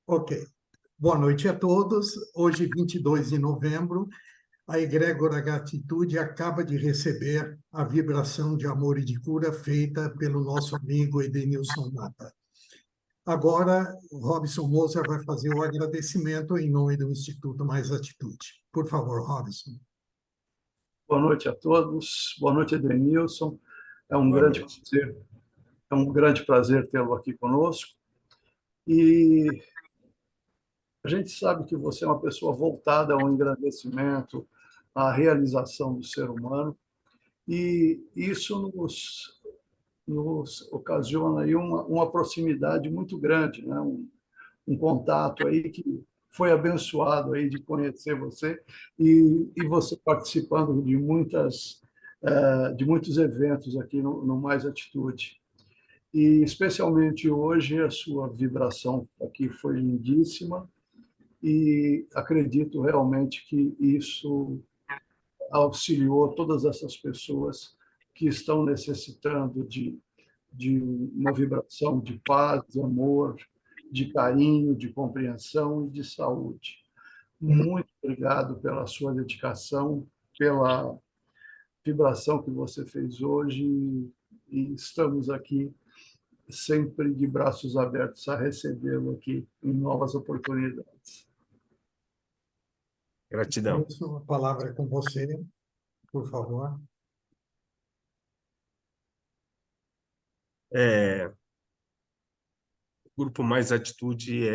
Ok. Boa noite a todos. Hoje, 22 de novembro, a Egrégora Gratitude acaba de receber a vibração de amor e de cura feita pelo nosso amigo Edenilson Mata. Agora, o Robson Moser vai fazer o agradecimento em nome do Instituto Mais Atitude. Por favor, Robson. Boa noite a todos. Boa noite, Edenilson. É um grande prazer tê-lo aqui conosco. E a gente sabe que você é uma pessoa voltada ao engrandecimento, à realização do ser humano, e isso nos ocasiona aí uma proximidade muito grande, né? Um contato aí que foi abençoado aí de conhecer você e você participando de muitos eventos aqui no Mais Atitude. E especialmente hoje a sua vibração aqui foi lindíssima e acredito realmente que isso auxiliou todas essas pessoas que estão necessitando de uma vibração de paz, de amor, de carinho, de compreensão e de saúde. Muito obrigado pela sua dedicação, pela vibração que você fez hoje e estamos aqui sempre de braços abertos a recebê-lo aqui em novas oportunidades. Gratidão. A palavra é com você, por favor. O Grupo Mais Atitude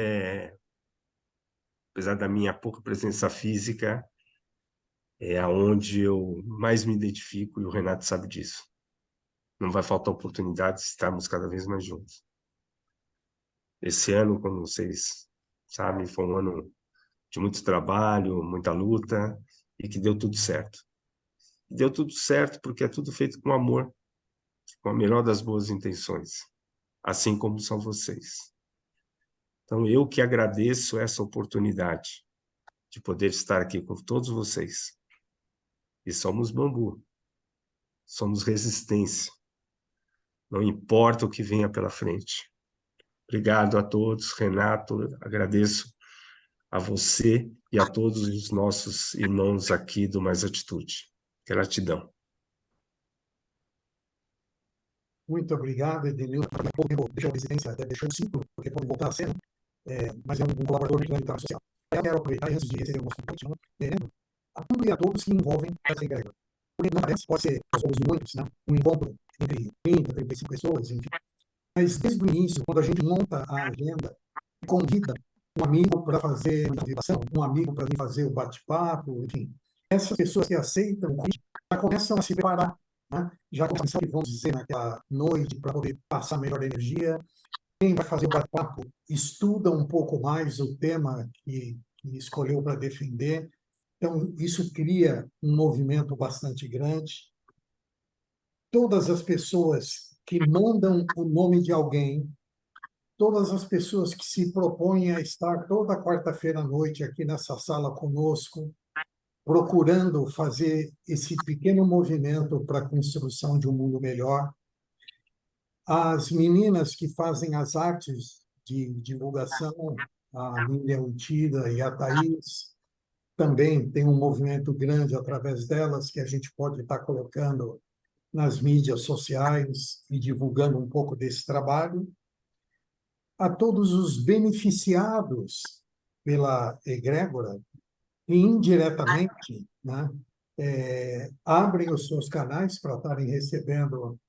apesar da minha pouca presença física, é aonde eu mais me identifico e o Renato sabe disso. Não vai faltar oportunidade de estarmos cada vez mais juntos. Esse ano, como vocês sabem, foi um ano de muito trabalho, muita luta e que deu tudo certo. E deu tudo certo porque é tudo feito com amor, com a melhor das boas intenções, assim como são vocês. Então, eu que agradeço essa oportunidade de poder estar aqui com todos vocês. E somos bambu, somos resistência. Não importa o que venha pela frente. Obrigado a todos, Renato, agradeço a você e a todos os nossos irmãos aqui do Mais Atitude. Gratidão. Muito obrigado, Edenilson. Deixou a residência, deixou o ciclo, porque pode voltar a ser, mas é um colaborador muito grande da área social. Eu quero aproveitar, antes de receber o nosso convite, a tudo e a todos que envolvem essa egrégora. Porque não parece, pode ser aos poucos de muitos, né? Um encontro entre 30, 35 pessoas, enfim. Mas desde o início, quando a gente monta a agenda, convida um amigo para fazer uma motivação, um amigo para vir fazer o bate-papo, enfim. Essas pessoas que aceitam o convite já começam a se preparar, né? Já começam a, vamos dizer, naquela noite para poder passar melhor energia. Quem vai fazer o bate-papo estuda um pouco mais o tema que escolheu para defender. Então, isso cria um movimento bastante grande. Todas as pessoas que mandam o nome de alguém, todas as pessoas que se propõem a estar toda quarta-feira à noite aqui nessa sala conosco, procurando fazer esse pequeno movimento para a construção de um mundo melhor. As meninas que fazem as artes de divulgação, a Lília Utida e a Thaís, também tem um movimento grande através delas que a gente pode estar colocando nas mídias sociais e divulgando um pouco desse trabalho. A todos os beneficiados pela egrégora, e indiretamente, né, abrem os seus canais para estarem recebendo.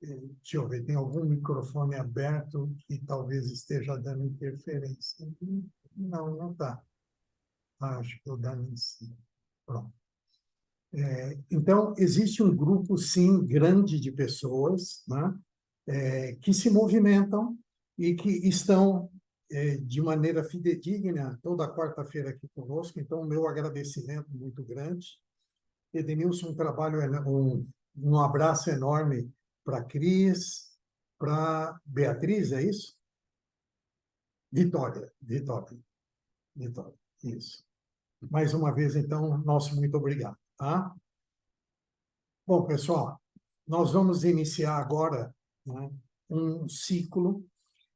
Deixa eu ver, tem algum microfone aberto que talvez esteja dando interferência. Não, não está. Acho que eu dando em cima. Pronto. Então, existe um grupo, sim, grande de pessoas, né, que se movimentam e que estão de maneira fidedigna toda quarta-feira aqui conosco. Então, meu agradecimento muito grande. Edenilson, um trabalho, um abraço enorme para a Cris, para Beatriz, é isso? Vitória, isso. Mais uma vez, então, nosso muito obrigado. Tá? Bom, pessoal, nós vamos iniciar agora, né, um ciclo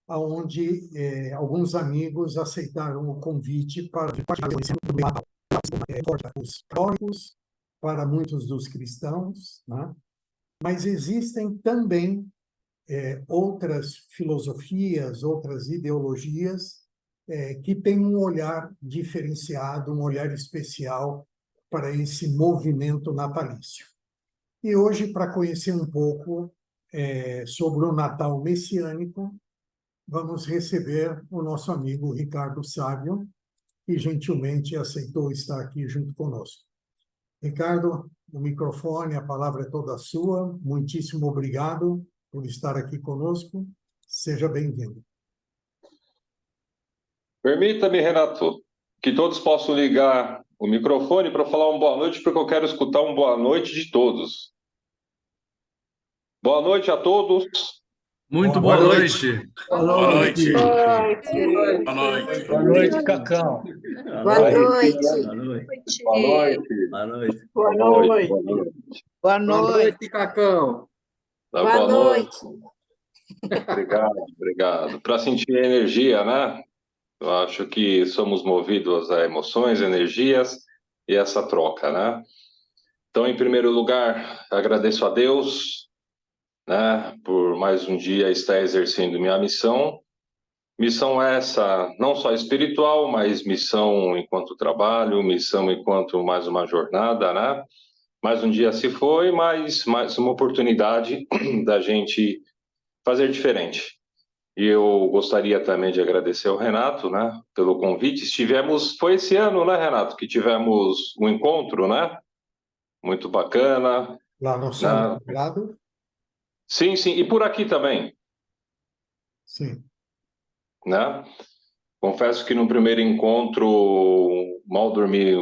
onde alguns amigos aceitaram o convite para participar do Natal. Para os católicos, para muitos dos cristãos, né? Mas existem também outras filosofias, outras ideologias que têm um olhar diferenciado, um olhar especial para esse movimento natalício. E hoje, para conhecer um pouco sobre o Natal messiânico, vamos receber o nosso amigo Ricardo Sábio, que gentilmente aceitou estar aqui junto conosco. Ricardo, o microfone, a palavra é toda sua. Muitíssimo obrigado por estar aqui conosco. Seja bem-vindo. Permita-me, Renato, que todos possam ligar o microfone para falar uma boa noite, porque eu quero escutar uma boa noite de todos. Boa noite a todos. Muito boa noite. Boa noite. Boa noite. Boa noite, Cacão. Boa noite. Boa noite. Boa noite. Boa noite. Boa noite. Boa noite. Boa noite, Cacão. Boa noite. Obrigado. Para sentir a energia, né? Eu acho que somos movidos a emoções, energias e essa troca, né? Então, em primeiro lugar, agradeço a Deus, né, por mais um dia estar exercendo minha missão. Missão essa não só espiritual, mas missão enquanto trabalho, missão enquanto mais uma jornada, né? Mais um dia se foi, mas mais uma oportunidade da gente fazer diferente. E eu gostaria também de agradecer ao Renato, né, pelo convite. Foi esse ano, né, Renato, que tivemos um encontro, né? Muito bacana. Lá no Sol Sagrado? Sim, e por aqui também, Sim. né? Confesso que no primeiro encontro mal dormi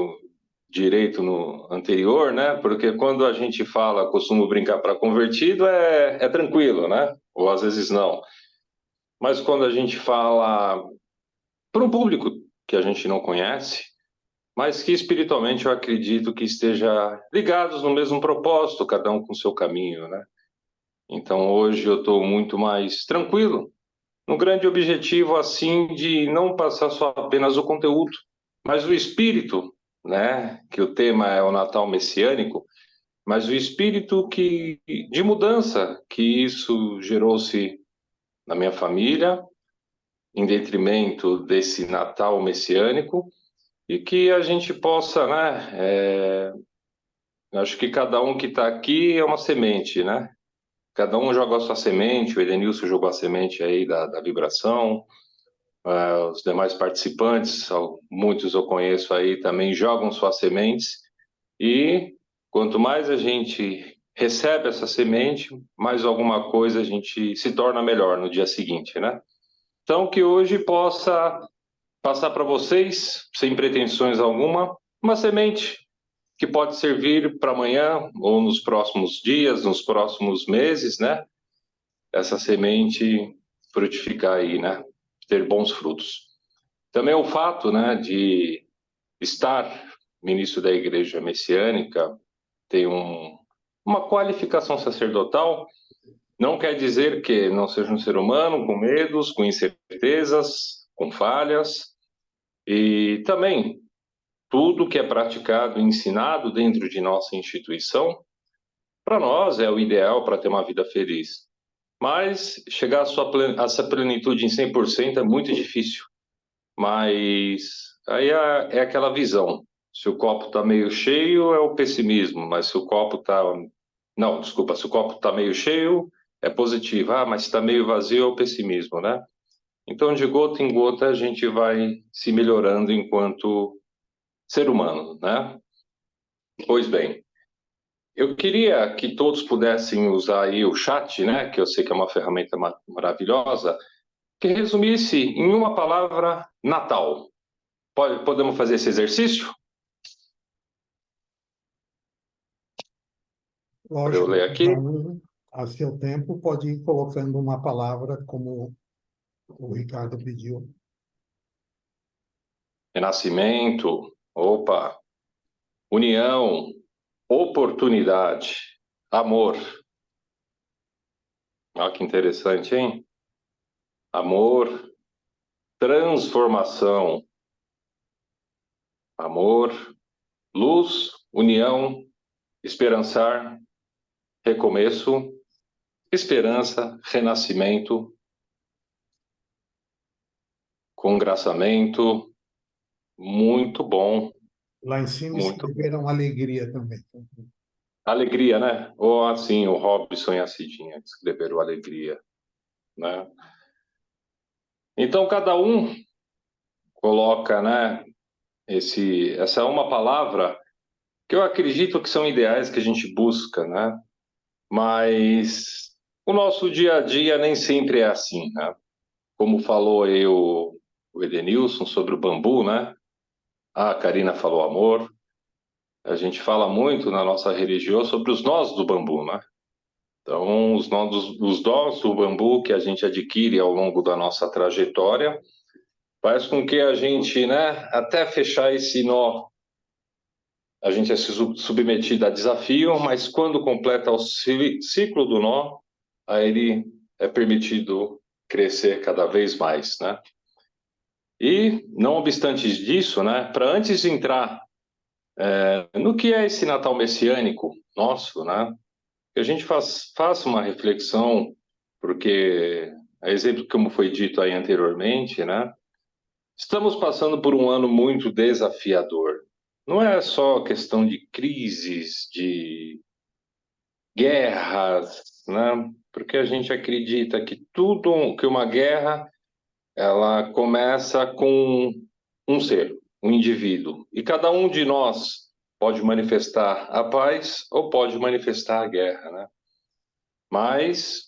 direito no anterior, né? Porque quando a gente fala, costumo brincar para convertido, é tranquilo, né? Ou às vezes não. Mas quando a gente fala para um público que a gente não conhece, mas que espiritualmente eu acredito que esteja ligados no mesmo propósito, cada um com o seu caminho, né? Então hoje eu estou muito mais tranquilo, no grande objetivo assim de não passar só apenas o conteúdo, mas o espírito, né? Que o tema é o Natal messiânico, mas o espírito de mudança que isso gerou-se na minha família, em detrimento desse Natal messiânico, e que a gente possa, né? Acho que cada um que está aqui é uma semente, né? Cada um joga a sua semente, o Edenilson jogou a semente aí da vibração, os demais participantes, muitos eu conheço aí também jogam suas sementes, e quanto mais a gente recebe essa semente, mais alguma coisa a gente se torna melhor no dia seguinte, né? Então, que hoje possa passar para vocês, sem pretensões alguma, uma semente que pode servir para amanhã ou nos próximos dias, nos próximos meses, né? Essa semente frutificar aí, né? Ter bons frutos. Também o fato, né, de estar ministro da Igreja Messiânica, ter uma qualificação sacerdotal, não quer dizer que não seja um ser humano com medos, com incertezas, com falhas, e também tudo que é praticado e ensinado dentro de nossa instituição, para nós é o ideal para ter uma vida feliz. Mas chegar a essa plenitude em 100% é muito difícil. Mas aí é aquela visão. Se o copo está meio cheio, é o pessimismo. Mas se o copo está... Não, desculpa. Se o copo está meio cheio, é positivo. Ah, mas se está meio vazio, é o pessimismo, né? Então, de gota em gota, a gente vai se melhorando enquanto ser humano, né? Pois bem, eu queria que todos pudessem usar aí o chat, né? Que eu sei que é uma ferramenta maravilhosa, que resumisse em uma palavra Natal. Podemos fazer esse exercício? Lógico, Eu ler aqui. a seu tempo, pode ir colocando uma palavra como o Ricardo pediu. Renascimento, opa, união, oportunidade, amor. Olha que interessante, hein? amor, transformação, amor, luz, união, esperançar, recomeço, esperança, renascimento, congraçamento, muito bom, Lá em cima muito escreveram alegria também. alegria, né? Ou assim, o Robson e a Cidinha escreveram alegria, né? Então, cada um coloca, né, essa é uma palavra que eu acredito que são ideais que a gente busca, né? Mas o nosso dia a dia nem sempre é assim, né? Como falou aí o Edenilson sobre o bambu, né? A Karina falou amor. A gente fala muito na nossa religião sobre os nós do bambu, né? Então, os nós do bambu que a gente adquire ao longo da nossa trajetória faz com que a gente, né, até fechar esse nó, a gente é submetido a desafio, mas quando completa o ciclo do nó, aí ele é permitido crescer cada vez mais, né? E, não obstante disso, né, para antes de entrar no que é esse Natal messiânico nosso, né, que a gente faça uma reflexão, porque, a exemplo como foi dito aí anteriormente, né, estamos passando por um ano muito desafiador. Não é só questão de crises, de guerras, né? Porque a gente acredita que que uma guerra, ela começa com um ser, um indivíduo. E cada um de nós pode manifestar a paz ou pode manifestar a guerra, né? Mas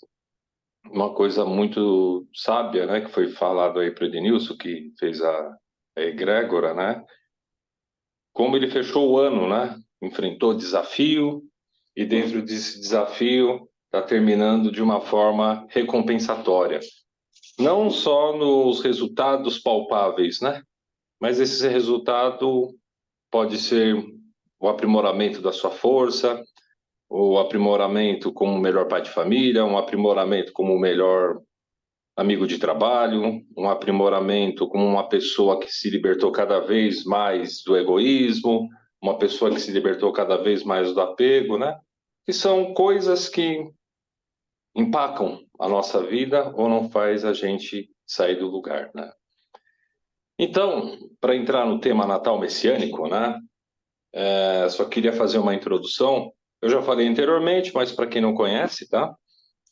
uma coisa muito sábia, né, que foi falado aí para o Edenilson, que fez a egrégora, né? Como ele fechou o ano, né? Enfrentou desafio e dentro desse desafio está terminando de uma forma recompensatória. Não só nos resultados palpáveis, né? Mas esse resultado pode ser o aprimoramento da sua força, o aprimoramento como o melhor pai de família, um aprimoramento como o melhor amigo de trabalho, um aprimoramento como uma pessoa que se libertou cada vez mais do egoísmo, uma pessoa que se libertou cada vez mais do apego, né? Que são coisas que empacam a nossa vida ou não faz a gente sair do lugar, né? Então, para entrar no tema Natal messiânico, né? Só queria fazer uma introdução. Eu já falei anteriormente, mas para quem não conhece, tá?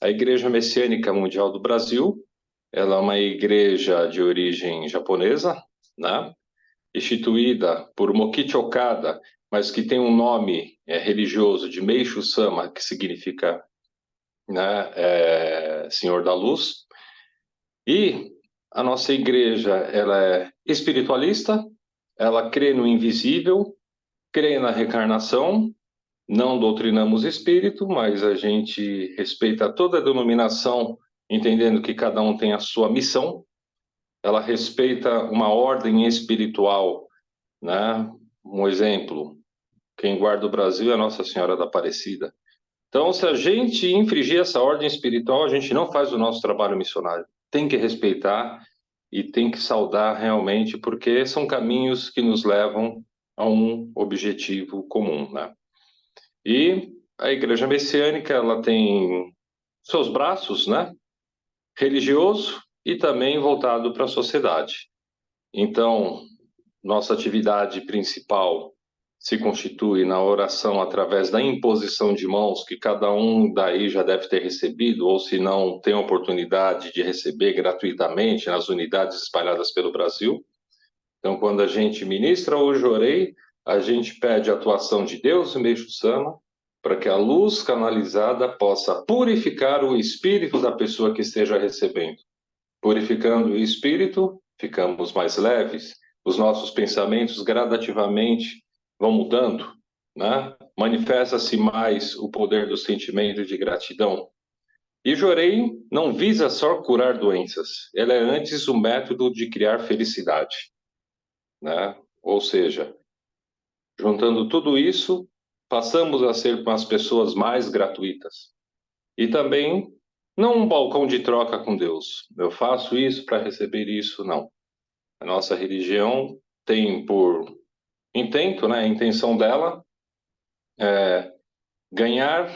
A Igreja Messiânica Mundial do Brasil, ela é uma igreja de origem japonesa, né? Instituída por Mokichi Okada, mas que tem um nome religioso de Meishu Sama, que significa, né, Senhor da Luz. E a nossa igreja, ela é espiritualista, ela crê no invisível, crê na reencarnação, não doutrinamos espírito, mas a gente respeita toda a denominação, entendendo que cada um tem a sua missão. Ela respeita uma ordem espiritual, né? Um exemplo, quem guarda o Brasil é Nossa Senhora da Aparecida. Então, se a gente infringir essa ordem espiritual, a gente não faz o nosso trabalho missionário. Tem que respeitar e tem que saudar realmente, porque são caminhos que nos levam a um objetivo comum, né? E a Igreja Messiânica, ela tem seus braços, né? Religioso e também voltado para a sociedade. Então, nossa atividade principal se constitui na oração através da imposição de mãos, que cada um daí já deve ter recebido, ou se não tem a oportunidade de receber gratuitamente nas unidades espalhadas pelo Brasil. Então, quando a gente ministra hoje orei, a gente pede a atuação de Deus e Meishu Sama, para que a luz canalizada possa purificar o espírito da pessoa que esteja recebendo. Purificando o espírito, ficamos mais leves, os nossos pensamentos gradativamente vão mudando, né? Manifesta-se mais o poder do sentimento de gratidão. E Jorei não visa só curar doenças, ela é antes o método de criar felicidade, né? Ou seja, juntando tudo isso, passamos a ser as pessoas mais gratuitas. E também Não um balcão de troca com Deus. Eu faço isso para receber isso, não. A nossa religião tem por intento, né, a intenção dela é ganhar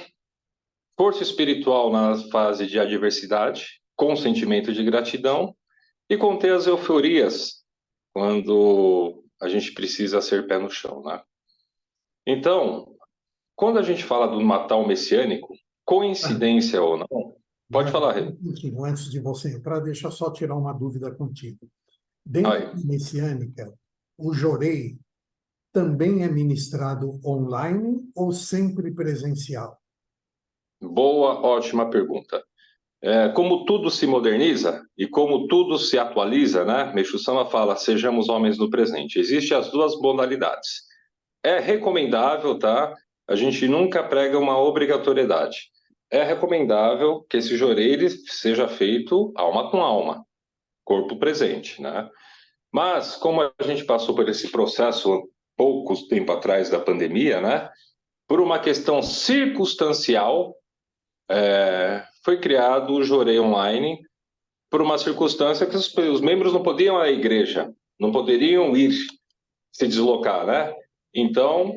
força espiritual na fase de adversidade, com sentimento de gratidão, e conter as euforias quando a gente precisa ser pé no chão, né? Então, quando a gente fala do Natal messiânico, coincidência ou não, pode falar, Rê. Antes de você entrar, deixa eu só tirar uma dúvida contigo. Dentro da messiânica, o Jorei também é ministrado online ou sempre presencial? Boa, ótima pergunta. Como tudo se moderniza e como tudo se atualiza, né? Meixo Sama fala, sejamos homens no presente. Existem as duas modalidades. É recomendável, tá? A gente nunca prega uma obrigatoriedade. É recomendável que esse jorei seja feito alma com alma, corpo presente, né? Mas, como a gente passou por esse processo pouco tempo atrás da pandemia, né? Por uma questão circunstancial, foi criado o Jorei Online por uma circunstância que os membros não podiam ir à igreja, não poderiam ir se deslocar, né? Então,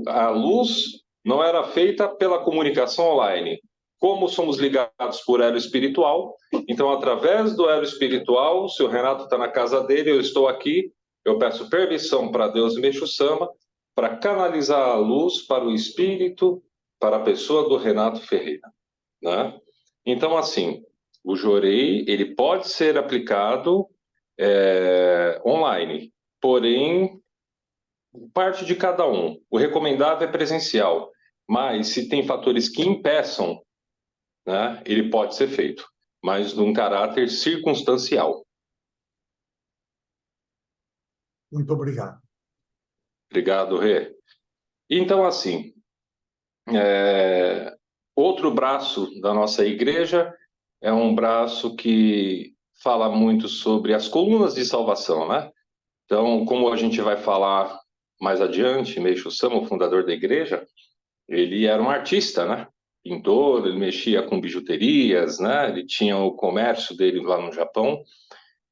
a luz não era feita pela comunicação online. Como somos ligados por elo espiritual, então, através do elo espiritual, se o Renato está na casa dele, eu estou aqui, eu peço permissão para Deus e Meixo Sama para canalizar a luz para o espírito, para a pessoa do Renato Ferreira, né? Então, assim, o Jorei, ele pode ser aplicado online, porém, parte de cada um. O recomendável é presencial, mas se tem fatores que impeçam, né, ele pode ser feito, mas num caráter circunstancial. Muito obrigado. Obrigado, Rê. Então, assim, outro braço da nossa igreja é um braço que fala muito sobre as colunas de salvação, né? Então, como a gente vai falar mais adiante, Meixo Sama, o fundador da igreja, ele era um artista, né? Pintor, ele mexia com bijuterias, né? Ele tinha o comércio dele lá no Japão.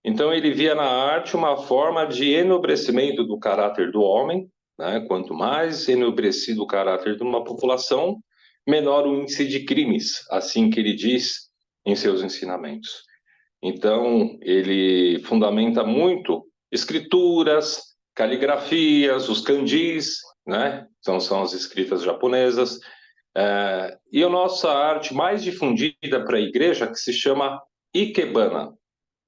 Então, ele via na arte uma forma de enobrecimento do caráter do homem, né? Quanto mais enobrecido o caráter de uma população, menor o índice de crimes, assim que ele diz em seus ensinamentos. Então, ele fundamenta muito escrituras, caligrafias, os kanjis, né? São as escritas japonesas. E a nossa arte mais difundida para a igreja, que se chama Ikebana,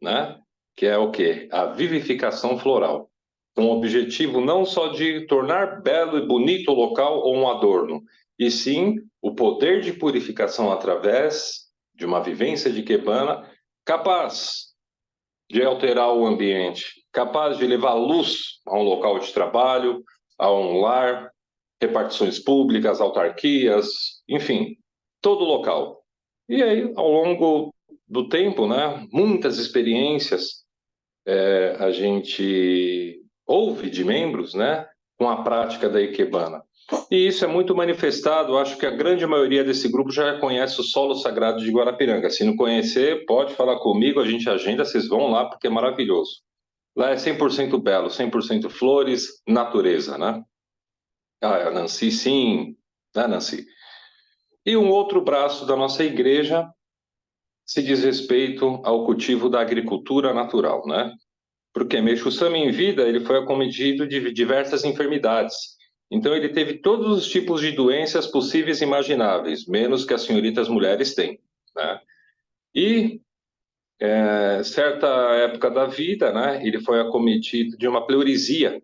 né? Que é o quê? A vivificação floral. Com o objetivo não só de tornar belo e bonito o local ou um adorno, e sim o poder de purificação através de uma vivência de Ikebana capaz de alterar o ambiente, capaz de levar luz a um local de trabalho, a um lar, repartições públicas, autarquias, enfim, todo local. E aí, ao longo do tempo, né, muitas experiências a gente ouve de membros, né, com a prática da Ikebana. E isso é muito manifestado, acho que a grande maioria desse grupo já conhece o Solo Sagrado de Guarapiranga. Se não conhecer, pode falar comigo, a gente agenda, vocês vão lá, porque é maravilhoso. Lá é 100% belo, 100% flores, natureza, né? A Nancy, sim, né, Nancy? E um outro braço da nossa igreja se diz respeito ao cultivo da agricultura natural, né? Porque Meixo Sama, em vida, ele foi acometido de diversas enfermidades. Então, ele teve todos os tipos de doenças possíveis e imagináveis, menos que as senhoritas mulheres têm, né? E, certa época da vida, né, ele foi acometido de uma pleurisia,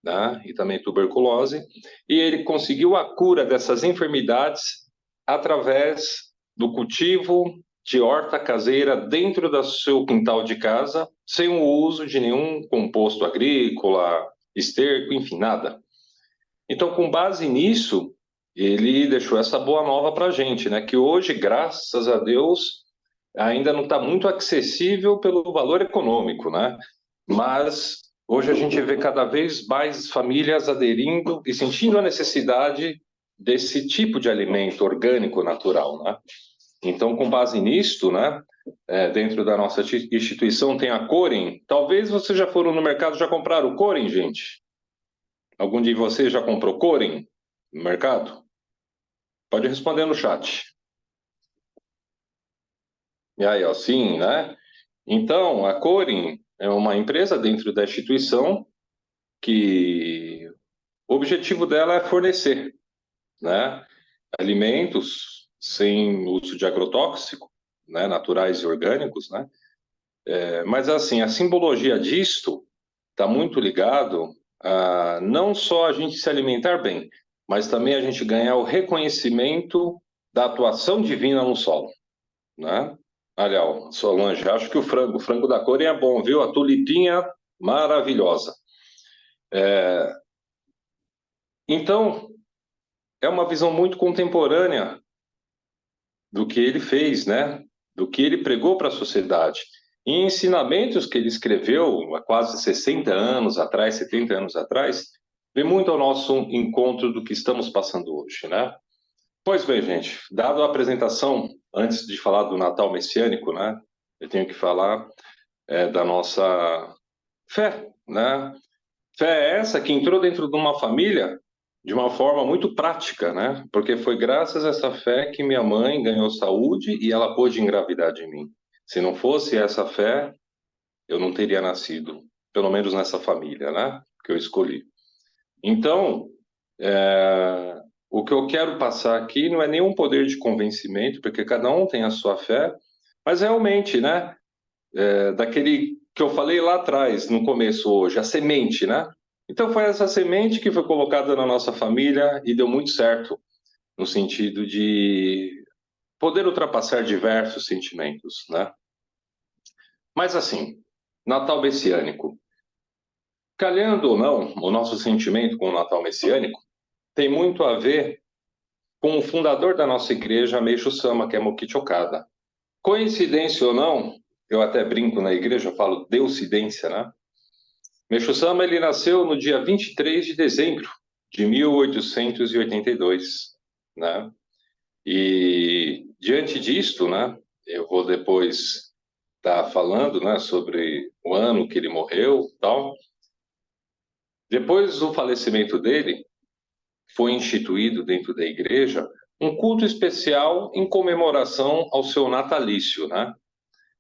né, e também tuberculose, e ele conseguiu a cura dessas enfermidades através do cultivo de horta caseira dentro do seu quintal de casa, sem o uso de nenhum composto agrícola, esterco, enfim, nada. Então, com base nisso, ele deixou essa boa nova para a gente, né? Que hoje, graças a Deus, ainda não está muito acessível pelo valor econômico, né? Mas hoje a gente vê cada vez mais famílias aderindo e sentindo a necessidade desse tipo de alimento orgânico natural, né? Então, com base nisto, né, dentro da nossa instituição tem a Corin. Talvez vocês já foram no mercado, já compraram o Corin, gente? Algum de vocês já comprou Corin no mercado? Pode responder no chat. E aí, ó, sim, né? Então, a Corin é uma empresa dentro da instituição que o objetivo dela é fornecer, né, alimentos sem uso de agrotóxico, né, naturais e orgânicos, né? Mas assim, a simbologia disto está muito ligado a não só a gente se alimentar bem, mas também a gente ganhar o reconhecimento da atuação divina no solo, né? Olha, ó, Solange, acho que o frango da Corin é bom, viu? A tulipinha maravilhosa. Então, é uma visão muito contemporânea do que ele fez, né? Do que ele pregou para a sociedade. E ensinamentos que ele escreveu há quase 60 anos atrás, 70 anos atrás, vem muito ao nosso encontro do que estamos passando hoje, né? Pois bem, gente, dado a apresentação, antes de falar do Natal messiânico, né? Eu tenho que falar da nossa fé, né? Fé essa que entrou dentro de uma família de uma forma muito prática, né? Porque foi graças a essa fé que minha mãe ganhou saúde e ela pôde engravidar de mim. Se não fosse essa fé, eu não teria nascido, pelo menos nessa família, né? Que eu escolhi. Então, o que eu quero passar aqui não é nenhum poder de convencimento, porque cada um tem a sua fé, mas realmente, né? Daquele que eu falei lá atrás, no começo hoje, a semente, né? Então foi essa semente que foi colocada na nossa família e deu muito certo, no sentido de poder ultrapassar diversos sentimentos, né? Mas assim, Natal messiânico. Calhando ou não, o nosso sentimento com o Natal messiânico tem muito a ver com o fundador da nossa igreja, Meishu Sama, que é Mokichi Okada. Coincidência ou não, eu até brinco na igreja, eu falo deucidência, né? Meishu Sama, ele nasceu no dia 23 de dezembro de 1882, né? E diante disto, né, eu vou depois estar falando, né, sobre o ano que ele morreu, tal. Depois do falecimento dele, foi instituído dentro da igreja um culto especial em comemoração ao seu natalício, né?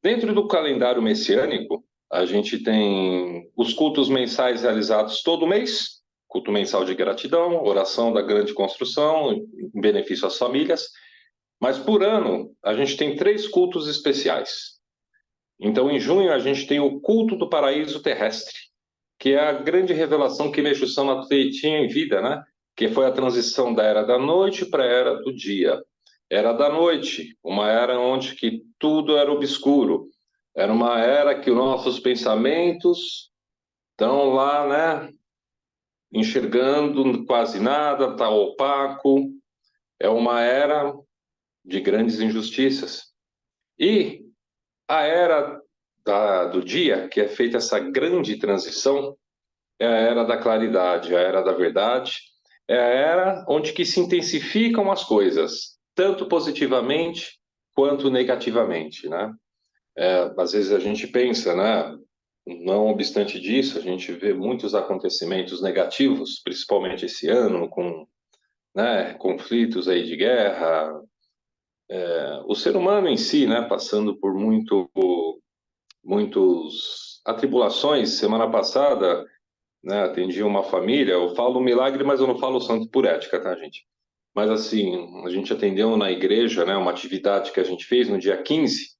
Dentro do calendário messiânico, a gente tem os cultos mensais realizados todo mês, culto mensal de gratidão, oração da grande construção, em benefício às famílias, mas por ano a gente tem 3 cultos especiais. Então, em junho, a gente tem o culto do paraíso terrestre, que é a grande revelação que Meixo Sama tinha em vida, né? Que foi a transição da era da noite para a era do dia. Era da noite, uma era onde que tudo era obscuro. Era uma era que os nossos pensamentos estão lá, né? Enxergando quase nada, está opaco. É uma era de grandes injustiças. E a era do dia, que é feita essa grande transição, é a era da claridade, a era da verdade, é a era onde que se intensificam as coisas, tanto positivamente quanto negativamente, né? Às vezes a gente pensa, né? Não obstante disso, a gente vê muitos acontecimentos negativos, principalmente esse ano, com, né, conflitos aí de guerra, o ser humano em si, né, passando por muitos atribulações. Semana passada, né, atendi uma família, eu falo milagre, mas eu não falo santo por ética, tá, gente? Mas assim, a gente atendeu na igreja, né, uma atividade que a gente fez no dia 15,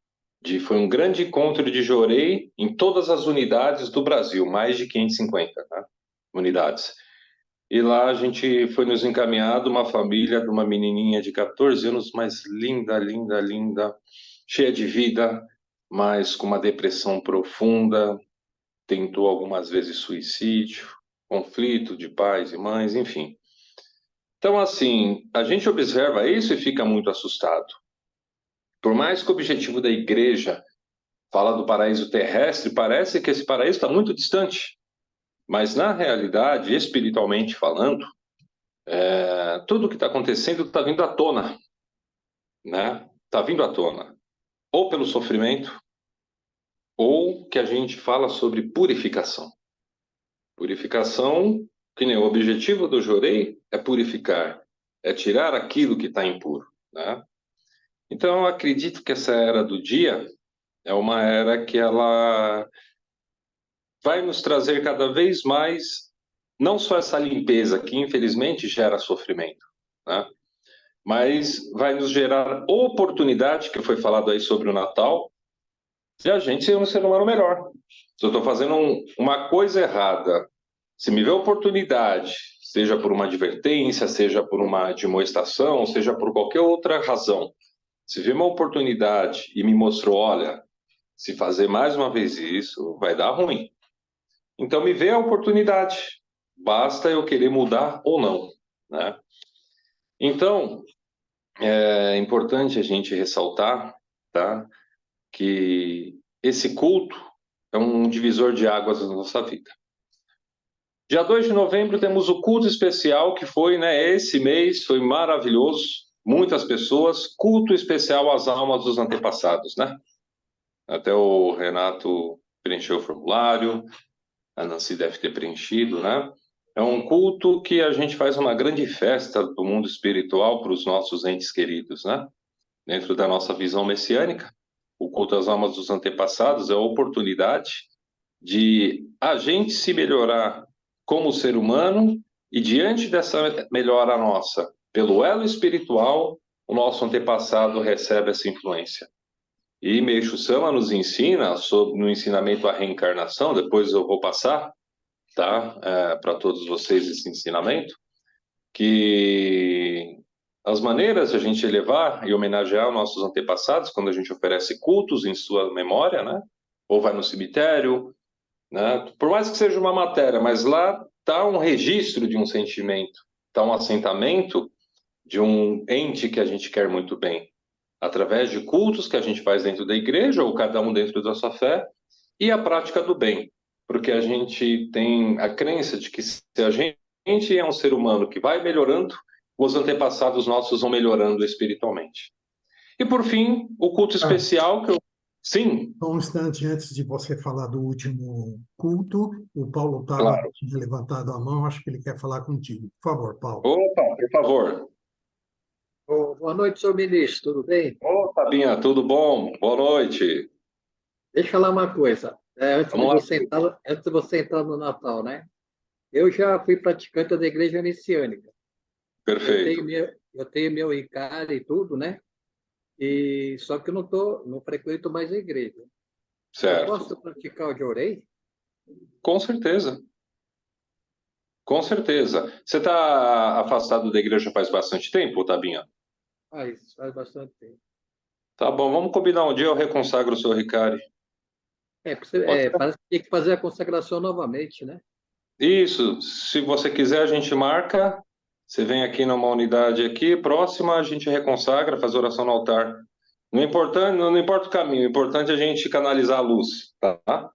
foi um grande encontro de Jorei em todas as unidades do Brasil, mais de 550, né, unidades. E lá a gente foi nos encaminhado uma família de uma menininha de 14 anos, mas linda, linda, linda, cheia de vida, mas com uma depressão profunda, tentou algumas vezes suicídio, conflito de pais e mães, enfim. Então, assim, a gente observa isso e fica muito assustado. Por mais que o objetivo da igreja fala do paraíso terrestre, parece que esse paraíso está muito distante. Mas, na realidade, espiritualmente falando, tudo que está acontecendo está vindo à tona, né? está vindo à tona, ou pelo sofrimento, ou que a gente fala sobre purificação. Purificação, que nem o objetivo do Jorei é purificar, é tirar aquilo que está impuro, né? Então, eu acredito que essa era do dia é uma era que ela vai nos trazer cada vez mais, não só essa limpeza, que infelizmente gera sofrimento, né? Mas vai nos gerar oportunidade, que foi falado aí sobre o Natal, de a gente ser um ser humano melhor. Se eu estou fazendo uma coisa errada, se me vê oportunidade, seja por uma advertência, seja por uma admoestação, seja por qualquer outra razão, se vê uma oportunidade e me mostrou, olha, se fazer mais uma vez isso, vai dar ruim. Então me vê a oportunidade, basta eu querer mudar ou não, né? Então, é importante a gente ressaltar, tá, que esse culto é um divisor de águas na nossa vida. Dia 2 de novembro temos o culto especial que foi, né, esse mês, foi maravilhoso, muitas pessoas, culto especial às almas dos antepassados, né? Até o Renato preencheu o formulário, a Nancy deve ter preenchido, né? É um culto que a gente faz uma grande festa do mundo espiritual para os nossos entes queridos, né? Dentro da nossa visão messiânica, o culto às almas dos antepassados é a oportunidade de a gente se melhorar como ser humano e diante dessa melhora nossa, pelo elo espiritual, o nosso antepassado recebe essa influência. E Meixo Sama nos ensina sobre no ensinamento à reencarnação, depois eu vou passar, tá, para todos vocês esse ensinamento, que as maneiras de a gente elevar e homenagear nossos antepassados quando a gente oferece cultos em sua memória, né? Ou vai no cemitério, né? Por mais que seja uma matéria, mas lá está um registro de um sentimento, está um assentamento de um ente que a gente quer muito bem, através de cultos que a gente faz dentro da igreja, ou cada um dentro da sua fé, e a prática do bem, porque a gente tem a crença de que se a gente é um ser humano que vai melhorando, os antepassados nossos vão melhorando espiritualmente. E por fim, o culto especial que eu... Sim. Só um instante antes de você falar do último culto, o Paulo estava Claro. levantado a mão, acho que ele quer falar contigo. Por favor, Paulo. Opa, por favor. Boa noite, senhor ministro, tudo bem? Ô, Fabinha, tudo bom? Boa noite. Deixa eu falar uma coisa. Antes de você entrar no Natal, né? Eu já fui praticante da igreja messiânica. Perfeito. Eu tenho meu Ricardo e tudo, né? E só que eu não frequento mais a igreja. Certo. Eu posso praticar o Jorei? Com certeza. Com certeza. Você está afastado da igreja faz bastante tempo, Tabinha? Faz bastante tempo. Tá bom, vamos combinar um dia, eu reconsagro o seu Ricardo. Parece que tem que fazer a consagração novamente, né? Isso, se você quiser, a gente marca. Você vem aqui numa unidade aqui, próxima, a gente reconsagra, faz oração no altar. Não importa o caminho, o importante é a gente canalizar a luz, tá?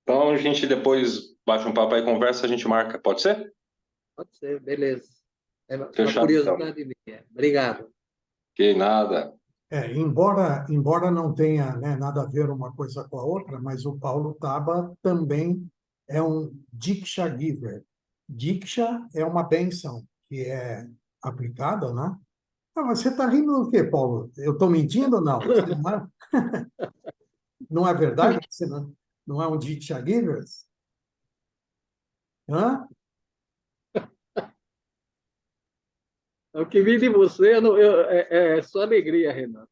Então a gente depois bate um papo aí, conversa, a gente marca, pode ser? Pode ser, beleza. É uma Fechado, curiosidade minha. Obrigado. Que nada. Embora não tenha, né, nada a ver uma coisa com a outra, mas o Paulo Taba também é um Diksha Giver. Diksha é uma bênção que é aplicada, né? Ah, mas você está rindo do quê, Paulo? Eu estou mentindo ou não? Você não é, não é verdade? Você não é um Diksha Giver? Hã? O que vim de você é só alegria, Renato.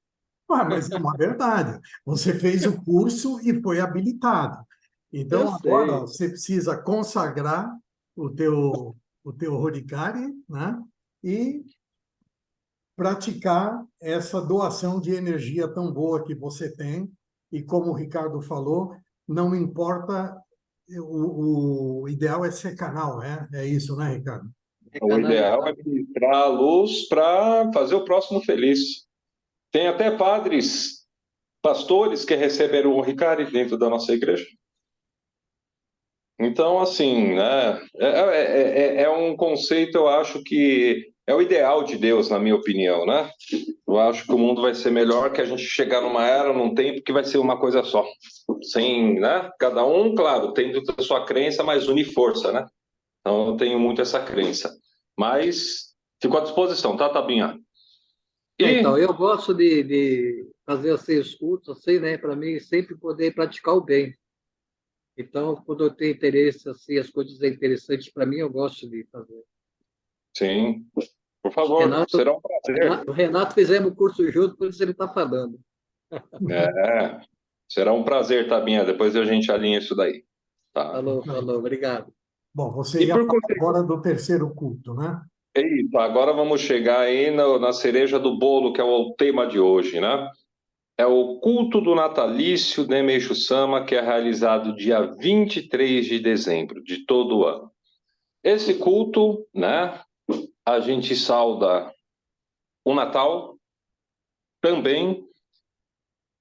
Ah, mas é uma verdade. Você fez o curso e foi habilitado. Então, Eu agora sei. você precisa consagrar o teu Horikari, né? E praticar essa doação de energia tão boa que você tem. E como o Ricardo falou, não importa, o ideal é ser canal, né? É isso, né, Ricardo? O ideal é ministrar a luz para fazer o próximo feliz. Tem até padres, pastores que receberam o Ricardo dentro da nossa igreja. Então, assim, né, é um conceito, eu acho que é o ideal de Deus, na minha opinião, né? Eu acho que o mundo vai ser melhor que a gente chegar numa era, num tempo que vai ser uma coisa só. Sem, né? Cada um, claro, tendo a sua crença, mas une força, né? Então, eu tenho muito essa crença. Mas fico à disposição, tá, Tabinha? Então, eu gosto de fazer assim, os cultos, assim, né? Para mim, sempre poder praticar o bem. Então, quando eu tenho interesse, assim, as coisas são interessantes para mim, eu gosto de fazer. Sim, por favor, será um prazer. O Renato fizemos o curso junto, por isso ele está falando. É, será um prazer, Tabinha. Depois a gente alinha isso daí. Tá? Falou, obrigado. Bom, você ia falar agora do terceiro culto, né? É isso, agora vamos chegar aí na cereja do bolo, que é o tema de hoje, né? É o culto do natalício de Meishu Sama, que é realizado dia 23 de dezembro de todo ano. Esse culto, né, a gente sauda o Natal também,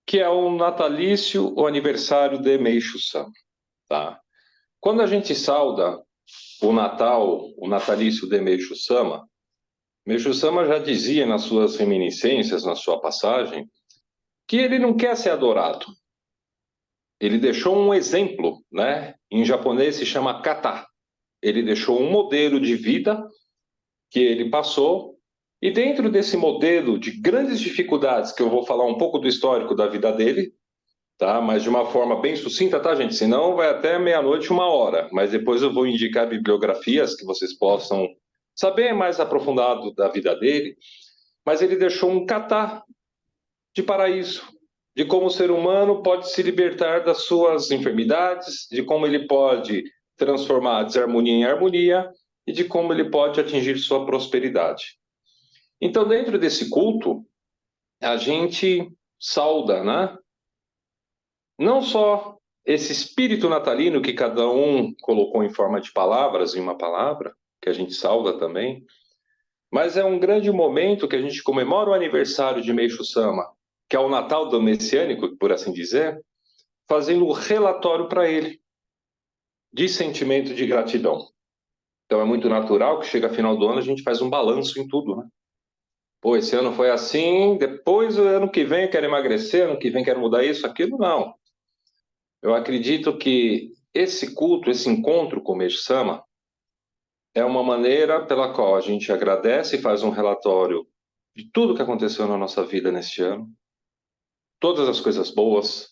que é o natalício, o aniversário de Meishu Sama, tá? Quando a gente sauda o Natal, o natalício de Meishu Sama já dizia nas suas reminiscências, na sua passagem, que ele não quer ser adorado. Ele deixou um exemplo, né? Em japonês se chama kata. Ele deixou um modelo de vida que ele passou, e dentro desse modelo de grandes dificuldades, que eu vou falar um pouco do histórico da vida dele, tá? Mas de uma forma bem sucinta, tá, gente? Senão vai até meia-noite, 1 hora. Mas depois eu vou indicar bibliografias que vocês possam saber mais aprofundado da vida dele. Mas ele deixou um kata de paraíso, de como o ser humano pode se libertar das suas enfermidades, de como ele pode transformar a desarmonia em harmonia e de como ele pode atingir sua prosperidade. Então, dentro desse culto, a gente sauda, né? Não só esse espírito natalino que cada um colocou em forma de palavras, em uma palavra, que a gente sauda também, mas é um grande momento que a gente comemora o aniversário de Meishu Sama, que é o Natal do messiânico, por assim dizer, fazendo um relatório para ele de sentimento de gratidão. Então é muito natural que chega final do ano a gente faz um balanço em tudo, né? Pô, esse ano foi assim, depois ano que vem eu quero emagrecer, ano que vem quero mudar isso, aquilo, não. Eu acredito que esse culto, esse encontro com o Meishu Sama é uma maneira pela qual a gente agradece e faz um relatório de tudo que aconteceu na nossa vida neste ano, todas as coisas boas,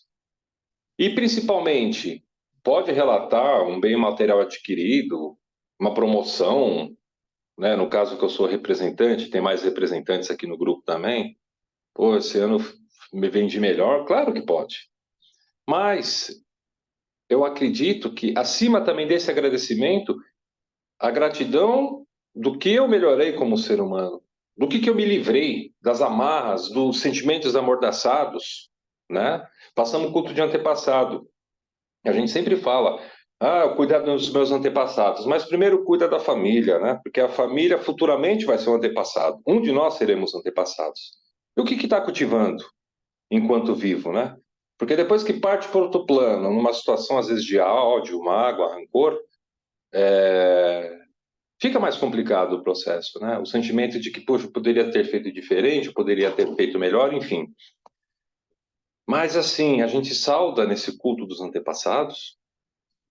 e principalmente pode relatar um bem material adquirido, uma promoção, né? No caso que eu sou representante, tem mais representantes aqui no grupo também. Pô, esse ano me vendi melhor, claro que pode. Mas eu acredito que acima também desse agradecimento, a gratidão do que eu melhorei como ser humano, do que eu me livrei das amarras, dos sentimentos amordaçados, né? Passamos o culto de antepassado. A gente sempre fala, cuidar dos meus antepassados, mas primeiro cuida da família, né? Porque a família futuramente vai ser um antepassado. Um de nós seremos antepassados. E o que está cultivando enquanto vivo, né? Porque depois que parte para outro plano, numa situação às vezes de ódio, mágoa, rancor, fica mais complicado o processo, né? O sentimento de que, poxa, eu poderia ter feito diferente, eu poderia ter feito melhor, enfim. Mas assim, a gente sauda nesse culto dos antepassados,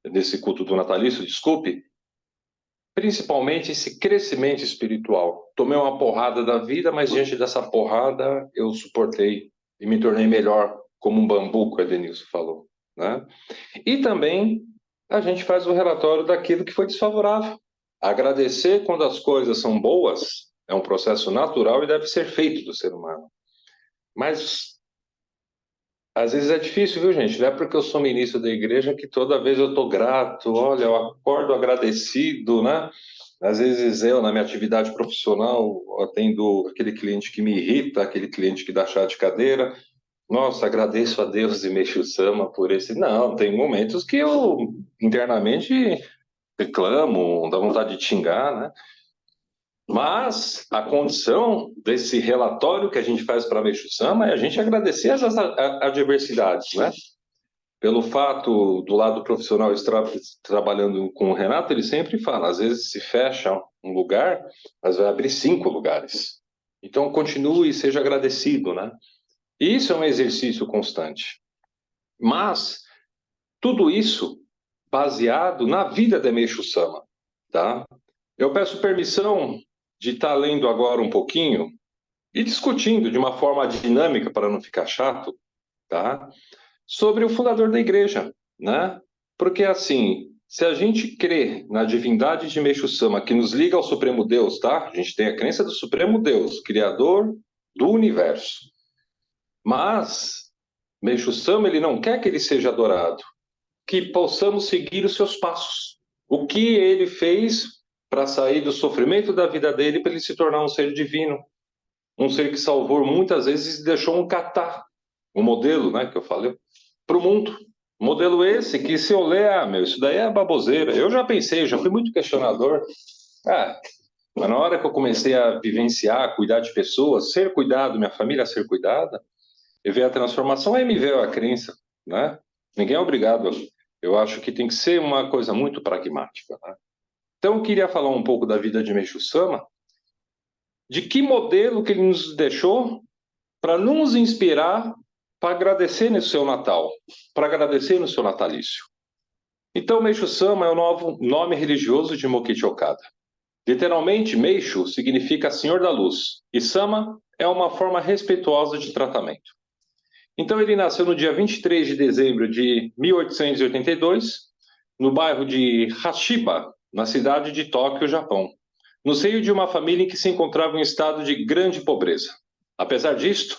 nesse culto do natalício, desculpe, principalmente esse crescimento espiritual. Tomei uma porrada da vida, mas diante dessa porrada eu suportei e me tornei melhor, como um bambu, que o Edenilson falou, né? E também a gente faz o relatório daquilo que foi desfavorável. Agradecer quando as coisas são boas é um processo natural e deve ser feito do ser humano. Mas às vezes é difícil, viu, gente? Não é porque eu sou ministro da igreja que toda vez eu estou grato, olha, eu acordo agradecido, né? Às vezes eu, na minha atividade profissional, atendo aquele cliente que me irrita, aquele cliente que dá chá de cadeira. Nossa, agradeço a Deus e Meishu Sama por esse... Não, tem momentos que eu internamente reclamo, dá vontade de xingar, né? Mas a condição desse relatório que a gente faz para Meishu Sama é a gente agradecer as adversidades, né? pelo fato do lado profissional estar trabalhando com o Renato, ele sempre fala, às vezes se fecha um lugar, mas vai abrir 5 lugares. Então, continue e seja agradecido, né? E isso é um exercício constante. Mas, tudo isso baseado na vida de Meixo Sama, tá? Eu peço permissão de estar lendo agora um pouquinho e discutindo de uma forma dinâmica, para não ficar chato, tá? Sobre o fundador da igreja, né? Porque, assim, se a gente crê na divindade de Meixo Sama, que nos liga ao Supremo Deus, tá? A gente tem a crença do Supremo Deus, Criador do universo. Mas Meixo Sama, ele não quer que ele seja adorado, que possamos seguir os seus passos. O que ele fez para sair do sofrimento da vida dele, para ele se tornar um ser divino, um ser que salvou muitas vezes e deixou um catar, um modelo, né, que eu falei, para o mundo. Modelo esse que, se eu ler, isso daí é baboseira. Eu já pensei, já fui muito questionador. Mas na hora que eu comecei a vivenciar, cuidar de pessoas, ser cuidado, minha família ser cuidada, eu vi a transformação, aí me veio a crença, né? Ninguém é obrigado. Eu acho que tem que ser uma coisa muito pragmática, né? Então, eu queria falar um pouco da vida de Meixo Sama, de que modelo que ele nos deixou para nos inspirar para agradecer no seu Natal, para agradecer no seu natalício. Então, Meixo Sama é o novo nome religioso de Mokichi Okada. Literalmente, Meixo significa Senhor da Luz, e Sama é uma forma respeituosa de tratamento. Então, ele nasceu no dia 23 de dezembro de 1882, no bairro de Hashiba, na cidade de Tóquio, Japão, no seio de uma família em que se encontrava em estado de grande pobreza. Apesar disto,